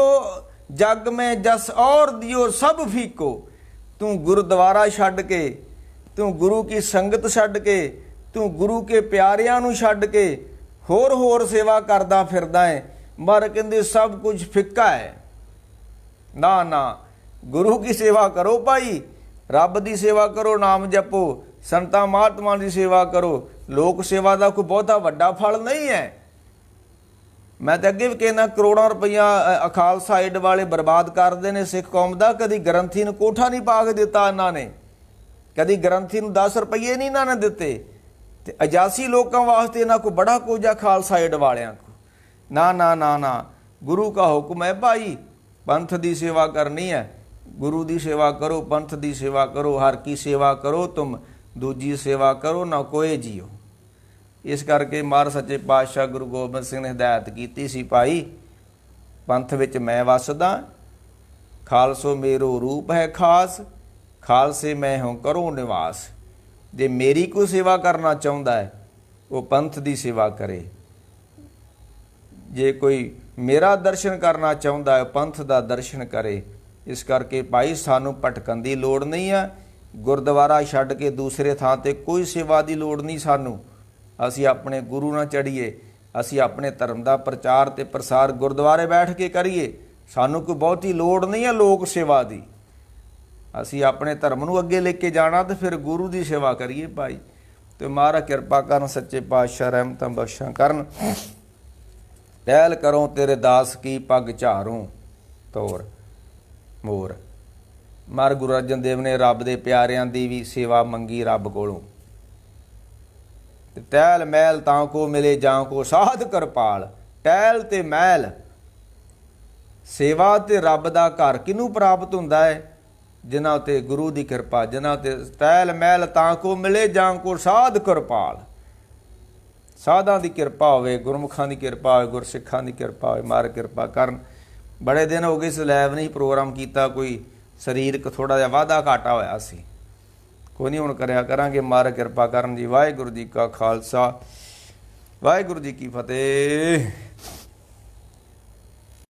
जग में जस और दियो सब फीको। तू गुरुद्वारा छड्ड के, तू गुरु की संगत छड्ड के, तू गुरु के प्यारियां नूं छड्ड के होर सेवा करदा फिरदा है। मर कहंदे सब कुछ फिक्का है। ना ना, गुरु की सेवा करो भाई, रब की सेवा करो, नाम जपो, संतां महात्मा की सेवा करो। लोक सेवा का कोई बहुता वड्डा फल नहीं है। मैं तो अगे भी कहना करोड़ों रुपया खालसा एड वाले बर्बाद करते हैं सिख कौम का। कभी ग्रंथी ने कोठा नहीं पा के दिता इन्होंने, कभी ग्रंथी ने 10 रुपये नहीं इन्होंने दिते। तो अजासी लोगों वास्ते इन्हों को बड़ा कुछ है खालसा एड वालियां को। ना ना ना ना, गुरु का हुक्म है भाई, पंथ की सेवा करनी है, गुरु की सेवा करो, पंथ की सेवा करो, हर की सेवा करो, तुम दूजी सेवा करो ना कोई जियो। इस करके महाराज सच्चे पातशाह गुरु गोबिंद सिंह ने हिदायत की सी भाई, ਪੰਥ ਵਿੱਚ ਮੈਂ ਵਸਦਾ, ਖਾਲਸੋ ਮੇਰੋ ਰੂਪ ਹੈ ਖਾਸ, ਖਾਲਸੇ ਮੈਂ ਹਉ ਕਰੋ ਨਿਵਾਸ। ਜੇ ਮੇਰੀ ਕੋਈ ਸੇਵਾ ਕਰਨਾ ਚਾਹੁੰਦਾ ਹੈ ਉਹ ਪੰਥ ਦੀ ਸੇਵਾ ਕਰੇ, ਜੇ ਕੋਈ ਮੇਰਾ ਦਰਸ਼ਨ ਕਰਨਾ ਚਾਹੁੰਦਾ ਹੈ ਪੰਥ ਦਾ ਦਰਸ਼ਨ ਕਰੇ। ਇਸ ਕਰਕੇ ਭਾਈ ਸਾਨੂੰ ਭਟਕਣ ਦੀ ਲੋੜ ਨਹੀਂ ਆ, ਗੁਰਦੁਆਰਾ ਛੱਡ ਕੇ ਦੂਸਰੇ ਥਾਂ ਤੇ ਕੋਈ ਸੇਵਾ ਦੀ ਲੋੜ ਨਹੀਂ ਸਾਨੂੰ। ਅਸੀਂ ਆਪਣੇ ਗੁਰੂ ਨਾਲ ਚੜੀਏ, ਅਸੀਂ ਆਪਣੇ ਧਰਮ ਦਾ ਪ੍ਰਚਾਰ ਤੇ ਪ੍ਰਸਾਰ ਗੁਰਦੁਆਰੇ ਬੈਠ ਕੇ ਕਰੀਏ। ਸਾਨੂੰ ਕੋਈ ਬਹੁਤੀ ਲੋੜ ਨਹੀਂ ਹੈ ਲੋਕ ਸੇਵਾ ਦੀ। ਅਸੀਂ ਆਪਣੇ ਧਰਮ ਨੂੰ ਅੱਗੇ ਲੈ ਕੇ ਜਾਣਾ ਤੇ ਫਿਰ ਗੁਰੂ ਦੀ ਸੇਵਾ ਕਰੀਏ ਭਾਈ। ਤੇ ਮਹਾਰਾਜ ਕਿਰਪਾ ਕਰਨ, ਸੱਚੇ ਪਾਤਸ਼ਾਹ ਰਹਿਮਤਾਂ ਬਖਸ਼ਾਂ ਕਰਨ। ਟਹਿਲ ਕਰੋ ਤੇਰੇ ਦਾਸ ਕੀ ਪੱਗ ਝਾਰੂ ਤੋਰ ਮੋਰ। ਮਹਾਰਾਜ ਗੁਰੂ ਅਰਜਨ ਦੇਵ ਨੇ ਰੱਬ ਦੇ ਪਿਆਰਿਆਂ ਦੀ ਵੀ ਸੇਵਾ ਮੰਗੀ ਰੱਬ ਕੋਲੋਂ। ਟਹਿਲ ਮਹਿਲ ਤਾਂ ਕੋ ਮਿਲੇ ਜਾਂ ਕੋ ਸਾਧ ਕਿਰਪਾਲ। ਟਹਿਲ ਤੇ ਮਹਿਲ, ਸੇਵਾ ਤੇ ਰੱਬ ਦਾ ਘਰ ਕਿਹਨੂੰ ਪ੍ਰਾਪਤ ਹੁੰਦਾ ਹੈ? ਜਿਨ੍ਹਾਂ ਉੱਤੇ ਗੁਰੂ ਦੀ ਕਿਰਪਾ, ਜਿਨ੍ਹਾਂ ਉੱਤੇ ਟਹਿਲ ਮਹਿਲ ਤਾਂ ਕੋ ਮਿਲੇ ਜਾਂ ਕੋ ਸਾਧ ਕਿਰਪਾਲ। ਸਾਧਾਂ ਦੀ ਕਿਰਪਾ ਹੋਵੇ, ਗੁਰਮੁਖਾਂ ਦੀ ਕਿਰਪਾ ਹੋਵੇ, ਗੁਰਸਿੱਖਾਂ ਦੀ ਕਿਰਪਾ ਹੋਵੇ। ਮਹਾਰਾਜ ਕਿਰਪਾ ਕਰਨ। ਬੜੇ ਦਿਨ ਹੋ ਗਏ ਇਸ ਲਾਈਵ ਨਹੀਂ ਪ੍ਰੋਗਰਾਮ ਕੀਤਾ, ਕੋਈ ਸਰੀਰਕ ਥੋੜ੍ਹਾ ਜਿਹਾ ਵਾਧਾ ਘਾਟਾ ਹੋਇਆ ਸੀ। ਕੋਈ ਨਹੀਂ, ਹੁਣ ਕਰਿਆ ਕਰਾਂਗੇ। ਮਹਾਰਾਜ ਕਿਰਪਾ ਕਰਨ ਜੀ। ਵਾਹਿਗੁਰੂ ਜੀ ਕਾ ਖਾਲਸਾ, ਵਾਹਿਗੁਰੂ ਜੀ ਕੀ ਫਤਿਹ।